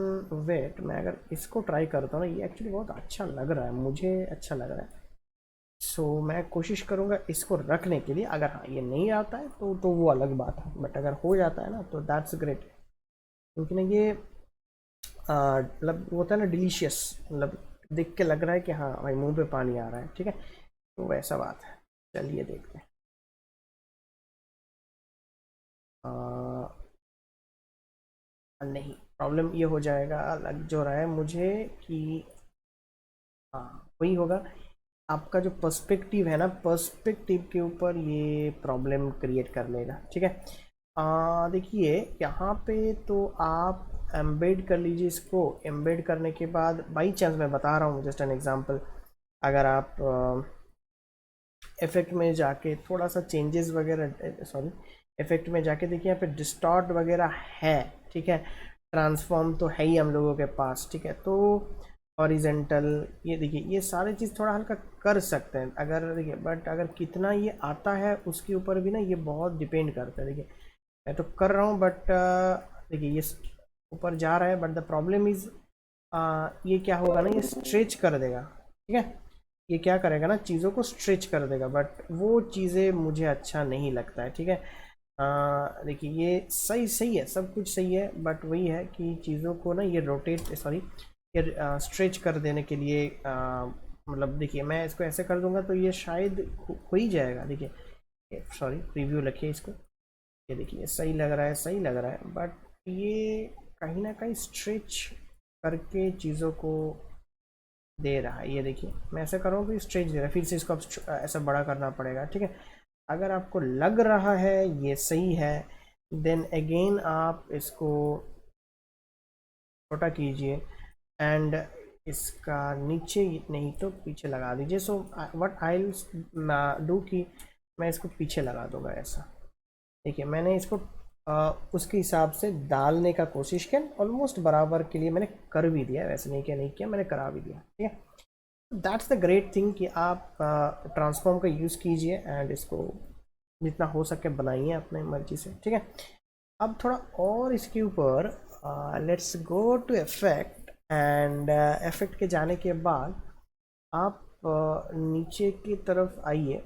वेट। मैं अगर इसको ट्राई करता हूँ ना, ये एक्चुअली बहुत अच्छा लग रहा है, मुझे अच्छा लग रहा है। सो मैं कोशिश करूँगा इसको रखने के लिए। अगर हाँ ये नहीं आता है तो वो अलग बात है, बट अगर हो जाता है ना तो दैट्स ग्रेट, क्योंकि ना ये मतलब वो होता है ना डिलीशियस, मतलब देख के लग रहा है कि हाँ भाई मुंह पे पानी आ रहा है, ठीक है। तो वैसा बात है, चलिए देखते हैं। नहीं, प्रॉब्लम ये हो जाएगा, लग जो रहा है मुझे कि हाँ वही होगा। आपका जो पर्सपेक्टिव है ना, पर्सपेक्टिव के ऊपर ये प्रॉब्लम क्रिएट कर लेगा, ठीक है। देखिए यहाँ पे तो आप एम्बेड कर लीजिए इसको। एम्बेड करने के बाद बाई चांस, मैं बता रहा हूँ जस्ट एन एग्जांपल, अगर आप इफेक्ट में जाके थोड़ा सा चेंजेस वगैरह, सॉरी, इफेक्ट में जाके देखिए, यहाँ पे डिस्टॉर्ट वगैरह है, ठीक है। ट्रांसफॉर्म तो है ही हम लोगों के पास, ठीक है। तो हॉरिजेंटल, ये देखिए ये सारी चीज़ थोड़ा हल्का कर सकते हैं अगर, देखिए, बट अगर कितना ये आता है उसके ऊपर भी ना ये बहुत डिपेंड करता है। देखिए मैं तो कर रहा हूँ, बट देखिए ये ऊपर जा रहा है, बट द प्रॉब्लम इज़ ये क्या होगा ना, ये स्ट्रेच कर देगा, ठीक है। ये क्या करेगा ना, चीज़ों को स्ट्रेच कर देगा, बट वो चीज़ें मुझे अच्छा नहीं लगता है, ठीक है। देखिए ये सही सही है, सब कुछ सही है, बट वही है कि चीज़ों को ना ये रोटेट, सॉरी, ये स्ट्रेच कर देने के लिए मतलब देखिए मैं इसको ऐसे कर दूंगा तो ये शायद हो ही जाएगा। देखिए सॉरी, प्रीव्यू रखिए इसको, ये देखिए सही लग रहा है, सही लग रहा है, बट ये कहीं ना कहीं स्ट्रेच करके चीज़ों को दे रहा है। ये देखिए मैं ऐसा कर रहा हूँ कि स्ट्रेच दे रहा है, फिर से इसको अब ऐसा बड़ा करना पड़ेगा, ठीक है। अगर आपको लग रहा है ये सही है, देन अगेन आप इसको छोटा कीजिए, एंड इसका नीचे नहीं तो पीछे लगा दीजिए। सो व्हाट आई डू कि मैं इसको पीछे लगा दूंगा ऐसा। देखिए मैंने इसको उसके हिसाब से डालने का कोशिश किया, ऑलमोस्ट बराबर के लिए मैंने कर भी दिया, वैसे नहीं किया, नहीं किया, मैंने करा भी दिया, ठीक है। दैट्स द ग्रेट थिंग कि आप ट्रांसफॉर्म का यूज़ कीजिए एंड इसको जितना हो सके बनाइए अपने मर्जी से, ठीक है। अब थोड़ा और इसके ऊपर let's go to effect, and effect के जाने के बाद आप नीचे की तरफ आइए,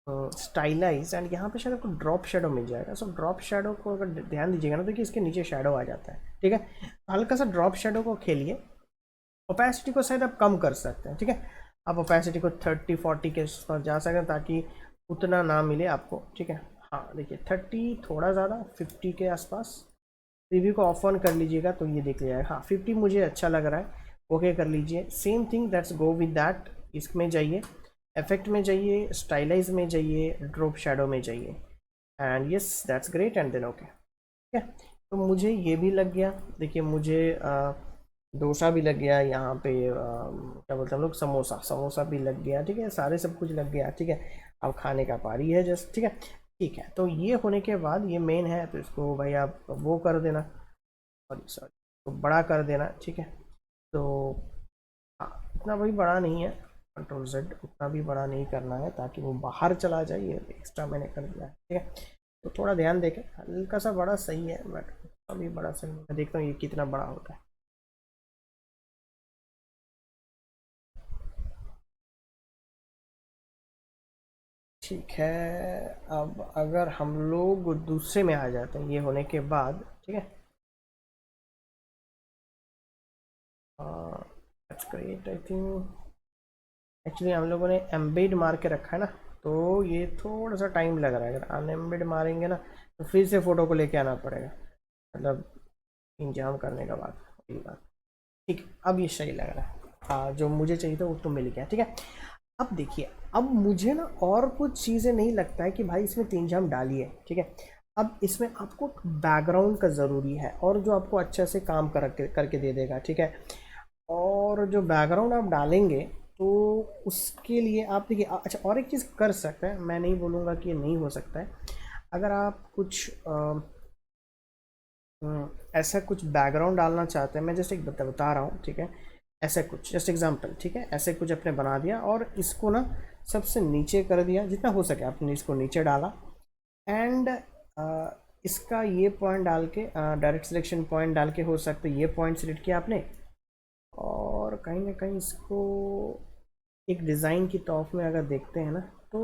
स्टाइलाइज, एंड यहाँ पे शायद आपको ड्रॉप शेडो मिल जाएगा। सो ड्रॉप शेडो को अगर ध्यान दीजिएगा ना, तो कि इसके नीचे शेडो आ जाता है, ठीक है। हल्का सा ड्रॉप शेडो को खेलिए, ओपेसिटी को शायद आप कम कर सकते हैं, ठीक है। आप ओपेसिटी को 30-40 के पास जा सकते हैं ताकि उतना ना मिले आपको, ठीक है। हाँ देखिए 30 थोड़ा ज़्यादा, 50 के आसपास। प्रीव्यू को ऑफ ऑन कर लीजिएगा तो ये देख लिया, हाँ 50 मुझे अच्छा लग रहा है, ओके कर लीजिए। Same thing that's go with that, इसमें जाइए, इफेक्ट में जाइए, स्टाइलाइज में जाइए, ड्रॉप शैडो में जाइए, and yes that's great, and then okay, ठीक है। तो मुझे ये भी लग गया, देखिए मुझे डोसा भी लग गया यहाँ पे, क्या बोलते हैं हम लोग, समोसा, समोसा भी लग गया, ठीक है, सारे सब कुछ लग गया, ठीक है। अब खाने का पारी है जस्ट, ठीक है। ठीक है, तो ये होने के बाद ये मेन है, तो इसको भाई आप वो कर देना, सॉरी सॉरी, तो बड़ा कर देना, ठीक है। तो हाँ इतना भी बड़ा नहीं है, कंट्रोल जेड, उतना भी बड़ा नहीं करना है ताकि वो बाहर चला जाए, ये एक्स्ट्रा मैंने कर दिया है, ठीक है। तो थोड़ा ध्यान देके, हल्का सा बड़ा सही है, बट अभी बड़ा सही नहीं, मैं देखता हूँ ये कितना बड़ा होता है। ठीक है, अब अगर हम लोग दूसरे में आ जाते हैं ये होने के बाद, ठीक है, that's great. I think actually हम लोगों ने एम्बेड मार के रखा है ना, तो ये थोड़ा सा टाइम लग रहा है, अगर अनएम्बेड मारेंगे ना तो फिर से फ़ोटो को लेके आना पड़ेगा, मतलब इंजाम करने के बाद, वही बात। ठीक, अब ये सही लग रहा है, हाँ जो मुझे चाहिए था वो तो मिल गया, ठीक है। अब देखिए, अब मुझे ना और कुछ चीज़ें नहीं लगता है कि भाई इसमें तीन जाम डालिए, ठीक है। अब इसमें आपको बैकग्राउंड का ज़रूरी है, और जो आपको अच्छे से काम करके दे देगा, ठीक है। और जो बैकग्राउंड आप डालेंगे तो उसके लिए आप देखिए, अच्छा और एक चीज़ कर सकते हैं, मैं नहीं बोलूँगा कि ये नहीं हो सकता है। अगर आप कुछ ऐसा कुछ बैकग्राउंड डालना चाहते हैं, मैं जस्ट एक बता रहा हूँ, ठीक है। ऐसा कुछ जस्ट एग्जांपल, ठीक है, ऐसे कुछ आपने बना दिया और इसको ना सबसे नीचे कर दिया, जितना हो सके आपने इसको नीचे डाला, एंड इसका ये पॉइंट डाल के, डायरेक्ट सिलेक्शन पॉइंट डाल के, हो सकता है ये पॉइंट सिलेक्ट किया आपने, और कहीं ना कहीं इसको एक डिज़ाइन की तौर में अगर देखते हैं ना, तो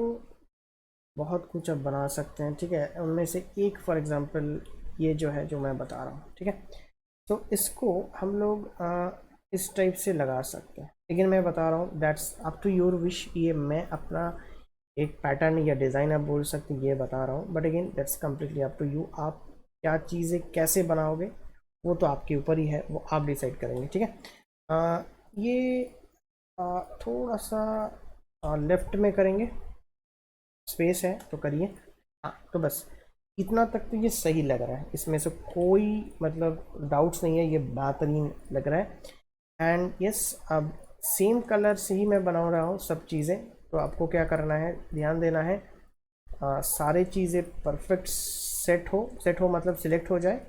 बहुत कुछ आप बना सकते हैं, ठीक है। उनमें से एक फॉर एग्जांपल ये जो है, जो मैं बता रहा हूँ, ठीक है। तो इसको हम लोग इस टाइप से लगा सकते हैं, लेकिन मैं बता रहा हूँ that's up to your wish, ये मैं अपना एक पैटर्न या डिज़ाइन आप बोल सकते हैं, ये बता रहा हूँ, but again that's completely up to you, आप क्या चीज़ें कैसे बनाओगे वो तो आपके ऊपर ही है, वो आप डिसाइड करेंगे, ठीक है। ये थोड़ा सा लेफ्ट में करेंगे, स्पेस है तो करिए, हाँ तो बस इतना तक तो ये सही लग रहा है, इसमें से कोई मतलब डाउट्स नहीं है, ये बेहतरीन लग रहा है। एंड यस, अब सेम कलर से ही मैं बना रहा हूँ सब चीज़ें, तो आपको क्या करना है, ध्यान देना है, सारे चीज़ें परफेक्ट सेट हो मतलब सिलेक्ट हो जाए,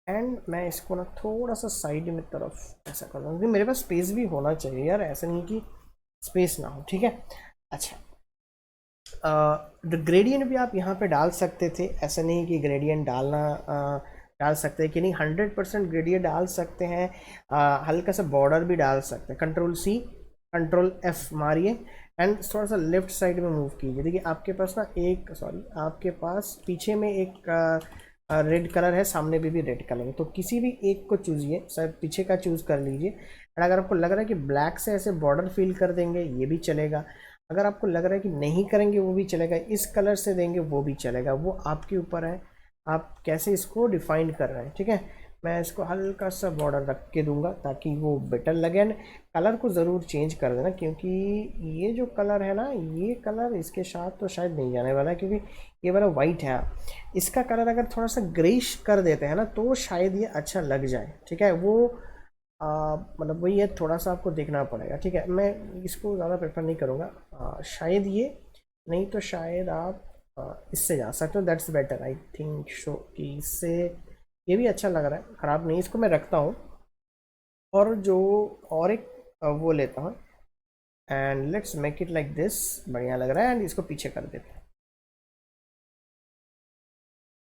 एंड मैं इसको ना थोड़ा सा साइड में तरफ ऐसा कर दूँ, क्योंकि मेरे पास स्पेस भी होना चाहिए यार, ऐसा नहीं कि स्पेस ना हो, ठीक है। अच्छा, ग्रेडियंट भी आप यहाँ पे डाल सकते थे, ऐसा नहीं कि ग्रेडियंट डाल सकते हैं कि नहीं, 100% ग्रेडियंट डाल सकते हैं, हल्का सा बॉर्डर भी डाल सकते हैं, कंट्रोल सी कंट्रोल एफ मारिए, एंड थोड़ा सा लेफ्ट साइड में मूव कीजिए, देखिए आपके पास ना एक, सॉरी आपके पास पीछे में एक रेड कलर है, सामने भी रेड कलर है, तो किसी भी एक को चूजिए, शायद पीछे का चूज़ कर लीजिए, एंड अगर आपको लग रहा है कि ब्लैक से ऐसे बॉर्डर फिल कर देंगे ये भी चलेगा, अगर आपको लग रहा है कि नहीं करेंगे वो भी चलेगा, इस कलर से देंगे वो भी चलेगा, वो आपके ऊपर है, आप कैसे इसको डिफाइन कर रहे हैं, ठीक है। मैं इसको हल्का सा बॉर्डर रख के दूंगा ताकि वो बेटर लगे, एंड कलर को ज़रूर चेंज कर देना, क्योंकि ये जो कलर है ना, ये कलर इसके साथ तो शायद नहीं जाने वाला है, क्योंकि ये वाला वाइट है, इसका कलर अगर थोड़ा सा ग्रेइश कर देते हैं ना तो शायद ये अच्छा लग जाए, ठीक है। वो मतलब वही है, थोड़ा सा आपको देखना पड़ेगा, ठीक है। मैं इसको ज़्यादा प्रेफर नहीं करूँगा, शायद ये, नहीं तो शायद आप इससे जा सकते हो, that's better I think show, कि इससे ये भी अच्छा लग रहा है, ख़राब नहीं, इसको मैं रखता हूँ, और जो और एक वो लेता हूँ, and let's make it like this, बढ़िया लग रहा है, एंड इसको पीछे कर देते हैं,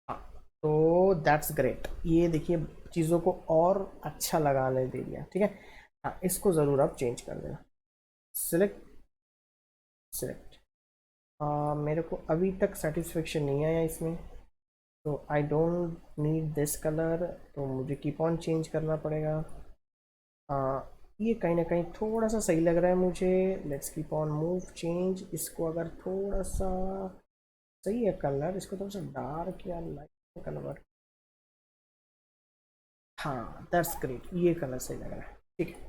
हाँ तो दैट्स ग्रेट, ये देखिए चीज़ों को और अच्छा लगाने दे दिया, ठीक है। हाँ इसको ज़रूर आप चेंज कर देना, सिलेक्ट सिलेक्ट, मेरे को अभी तक सेटिस्फेक्शन नहीं आया इसमें, तो I don't need this colour, तो मुझे कीप ऑन चेंज करना पड़ेगा, ये कहीं ना कहीं थोड़ा सा सही लग रहा है मुझे। Let's keep on move change. इसको अगर थोड़ा सा सही है कलर, इसको थोड़ा सा डार्क या लाइट कलर, हाँ दैट्स ग्रेट, ये कलर सही लग रहा है। ठीक है,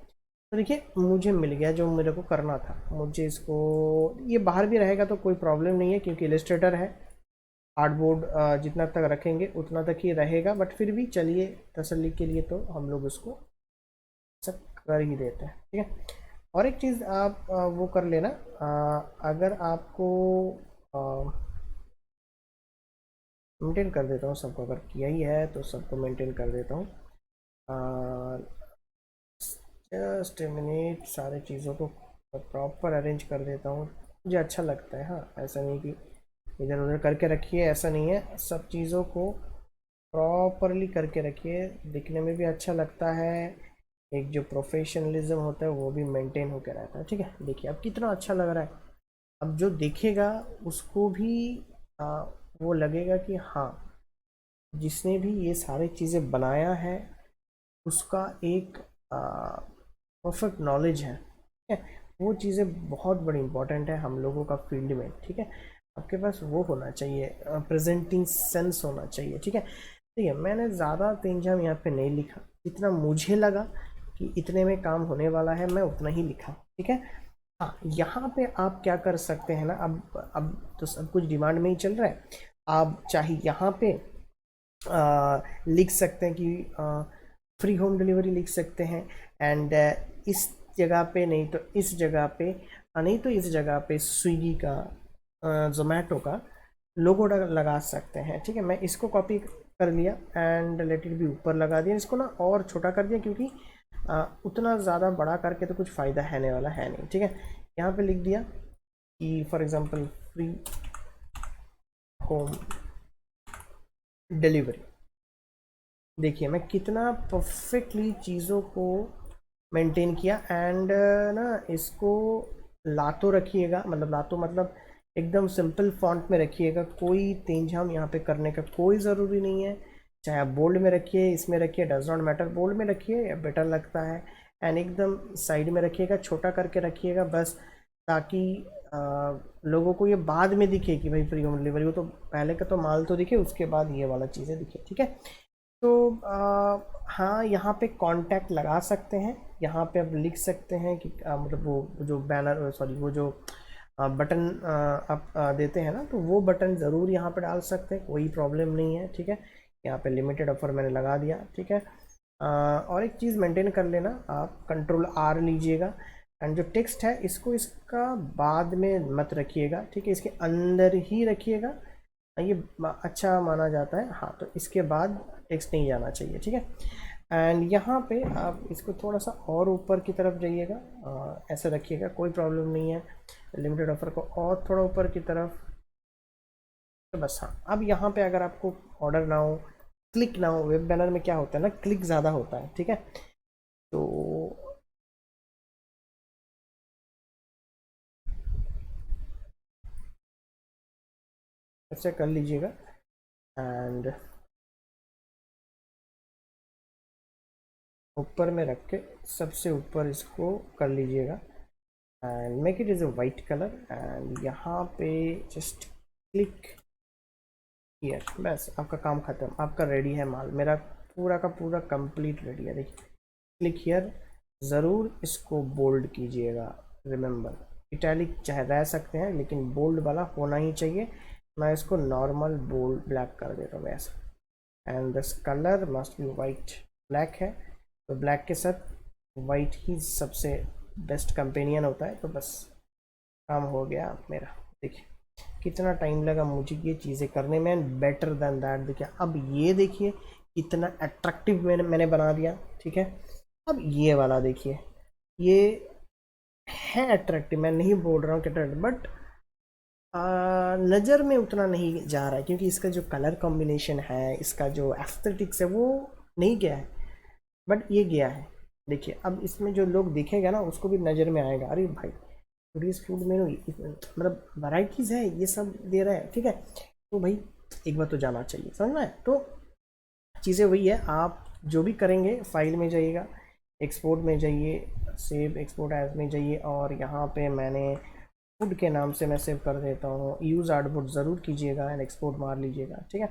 तो देखिए मुझे मिल गया जो मेरे को करना था। मुझे इसको, ये बाहर भी रहेगा तो कोई प्रॉब्लम नहीं है क्योंकि इलस्ट्रेटर है। हार्डबोर्ड जितना तक रखेंगे उतना तक ही रहेगा, बट फिर भी चलिए तसल्ली के लिए तो हम लोग उसको सब कर ही देते हैं। ठीक है, और एक चीज़ आप वो कर लेना, अगर आपको मेंटेन कर देता हूँ सबको, अगर किया ही है तो सबको मेंटेन कर देता हूँ। जस्ट मिनट, सारे चीज़ों को प्रॉपर अरेंज कर देता हूँ, मुझे अच्छा लगता है। हाँ, ऐसा नहीं कि इधर उधर करके रखिए, ऐसा नहीं है, सब चीज़ों को प्रॉपरली करके रखिए, दिखने में भी अच्छा लगता है। एक जो प्रोफेशनलिज्म होता है वो भी मेंटेन होकर रहता है। ठीक है, देखिए अब कितना अच्छा लग रहा है। अब जो देखेगा उसको भी आ, वो लगेगा कि हाँ, जिसने भी ये सारी चीज़ें बनाया है उसका एक परफेक्ट नॉलेज है। ठीक है, वो चीज़ें बहुत बड़ी इंपॉर्टेंट है हम लोगों का फील्ड में। ठीक है, आपके पास वो होना चाहिए, प्रेजेंटिंग सेंस होना चाहिए। ठीक है, ठीक है, मैंने ज़्यादा तेंजाम यहाँ पे नहीं लिखा, जितना मुझे लगा कि इतने में काम होने वाला है मैं उतना ही लिखा। ठीक है, हाँ यहाँ पे आप क्या कर सकते हैं ना, अब तो सब कुछ डिमांड में ही चल रहा है। आप चाहे यहाँ पे लिख सकते हैं कि फ्री होम डिलीवरी लिख सकते हैं, एंड इस जगह पे नहीं तो इस जगह पे, नहीं तो इस जगह पे स्विगी का, जोमेटो का लोगो लगा सकते हैं। ठीक है, मैं इसको कॉपी कर लिया एंड लेट इट भी ऊपर लगा दिया, इसको ना और छोटा कर दिया क्योंकि उतना ज़्यादा बड़ा करके तो कुछ फ़ायदा है वाला है नहीं। ठीक है, यहाँ पे लिख दिया कि for example free home delivery. देखिए मैं कितना परफेक्टली चीज़ों को मेंटेन किया, एंड ना इसको लातो रखिएगा, मतलब लातो मतलब एकदम सिंपल फॉन्ट में रखिएगा, कोई तेंझाम यहाँ पे करने का कोई ज़रूरी नहीं है। चाहे आप बोल्ड में रखिए, इसमें रखिए, डज नॉट मैटर, बोल्ड में रखिए या बेटर लगता है, एंड एकदम साइड में रखिएगा, छोटा करके रखिएगा बस, ताकि लोगों को ये बाद में दिखे कि भाई फ्री होम डिलीवरी हो, तो पहले का तो माल तो दिखे, उसके बाद ये वाला चीज़ें दिखे। ठीक है, तो हाँ यहाँ पे कांटेक्ट लगा सकते हैं, यहाँ पे अब लिख सकते हैं कि मतलब वो जो बैनर, सॉरी वो जो बटन आप देते हैं ना, तो वो बटन ज़रूर यहाँ पे डाल सकते हैं, कोई प्रॉब्लम नहीं है। ठीक है, यहाँ पे लिमिटेड ऑफर मैंने लगा दिया। ठीक है, और एक चीज़ मेंटेन कर लेना, आप कंट्रोल आर लीजिएगा, एंड जो टेक्स्ट है इसको इसका बाद में मत रखिएगा। ठीक है, इसके अंदर ही रखिएगा, ये अच्छा माना जाता है। हाँ, तो इसके बाद टेक्स्ट नहीं जाना चाहिए। ठीक है, एंड यहाँ पे आप इसको थोड़ा सा और ऊपर की तरफ जाइएगा, ऐसा रखिएगा, कोई प्रॉब्लम नहीं है। लिमिटेड ऑफर को और थोड़ा ऊपर की तरफ, तो बस। हाँ, अब यहाँ पे अगर आपको ऑर्डर ना हो, क्लिक ना हो, वेब बैनर में क्या होता है ना, क्लिक ज़्यादा होता है। ठीक है, तो ऐसे कर लीजिएगा, एंड ऊपर में रख के सबसे ऊपर इसको कर लीजिएगा, and make it is a white colour, and यहाँ पे जस्ट क्लिक हियर, बस आपका काम ख़त्म, आपका रेडी है माल, मेरा पूरा का पूरा कंप्लीट रेडी है। देखिए क्लिक हियर, ज़रूर इसको बोल्ड कीजिएगा, रिमेंबर इटैलिक चाहे रह सकते हैं लेकिन बोल्ड वाला होना ही चाहिए। मैं इसको नॉर्मल बोल्ड ब्लैक कर देता हूँ वैसा, and this colour must be white, black है तो ब्लैक के साथ वाइट ही सबसे बेस्ट कंपेनियन होता है। तो बस काम हो गया मेरा। देखिए कितना टाइम लगा मुझे ये चीज़ें करने में, एंड बेटर देन दैट देखिए अब ये देखिए कितना अट्रैक्टिव मैंने बना दिया। ठीक है, अब ये वाला देखिए, ये है अट्रैक्टिव, मैं नहीं बोल रहा हूँ कि अट्रैक्टिव, बट नज़र में उतना नहीं जा रहा है क्योंकि इसका जो कलर कॉम्बिनेशन है, इसका जो एस्थेटिक्स है वो नहीं गया है, बट ये गया है। देखिए अब इसमें जो लोग देखेगा ना उसको भी नज़र में आएगा, अरे भाई टूरिस्ट फूड मेनू मतलब वैरायटीज़ है, ये सब दे रहा है। ठीक है, तो भाई एक बार तो जाना चाहिए, समझ में आया? तो चीज़ें वही है, आप जो भी करेंगे फाइल में जाइएगा, एक्सपोर्ट में जाइए, सेव एक्सपोर्ट एज में जाइए और यहाँ पे मैंने फूड के नाम से मैं सेव कर देता हूँ। यूज़ आउटपुट ज़रूर कीजिएगा एंड एक्सपोर्ट मार लीजिएगा, ठीक है।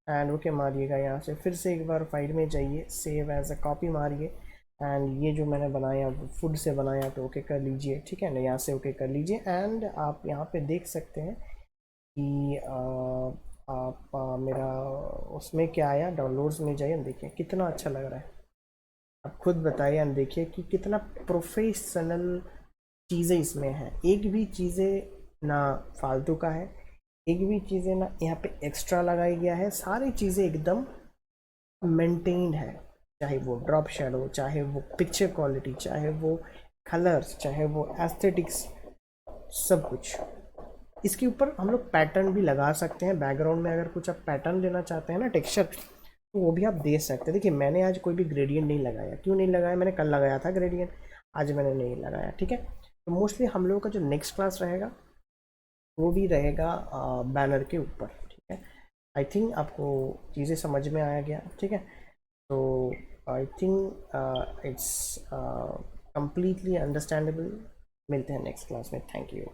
एंड ओके मारिएगा, यहाँ से फिर से एक बार फाइल में जाइए, सेव एज अ कॉपी मारिए एंड ये जो मैंने बनाया फूड से बनाया तो ओके कर लीजिए, ठीक है ना, यहाँ से ओके कर लीजिए। एंड आप यहाँ पे देख सकते हैं कि आप मेरा उसमें क्या आया, डाउनलोड्स में जाइए, देखिए कितना अच्छा लग रहा है। आप खुद बताइए एंड देखिए कि कितना प्रोफेशनल चीज़ें इसमें हैं। एक भी चीज़ें ना फालतू का है, एक भी चीज़ें ना यहाँ पे एक्स्ट्रा लगाई गया है, सारी चीज़ें एकदम मेंटेन्ड है। चाहे वो ड्रॉप शेडो, चाहे वो पिक्चर क्वालिटी, चाहे वो कलर्स, चाहे वो एस्थेटिक्स, सब कुछ। इसके ऊपर हम लोग पैटर्न भी लगा सकते हैं बैकग्राउंड में। अगर कुछ आप पैटर्न देना चाहते हैं ना, टेक्सचर, तो वो भी आप दे सकते हैं। देखिए मैंने आज कोई भी ग्रेडियंट नहीं लगाया, क्यों नहीं लगाया, मैंने कल लगाया था ग्रेडियंट, आज मैंने नहीं लगाया, ठीक है। तो मोस्टली हम लोगों का जो नेक्स्ट क्लास रहेगा वो भी रहेगा बैनर के ऊपर, ठीक है। आई थिंक आपको चीज़ें समझ में आया गया, ठीक है। तो I think it's completely understandable. मिलते हैं नेक्स्ट क्लास में, थैंक यू।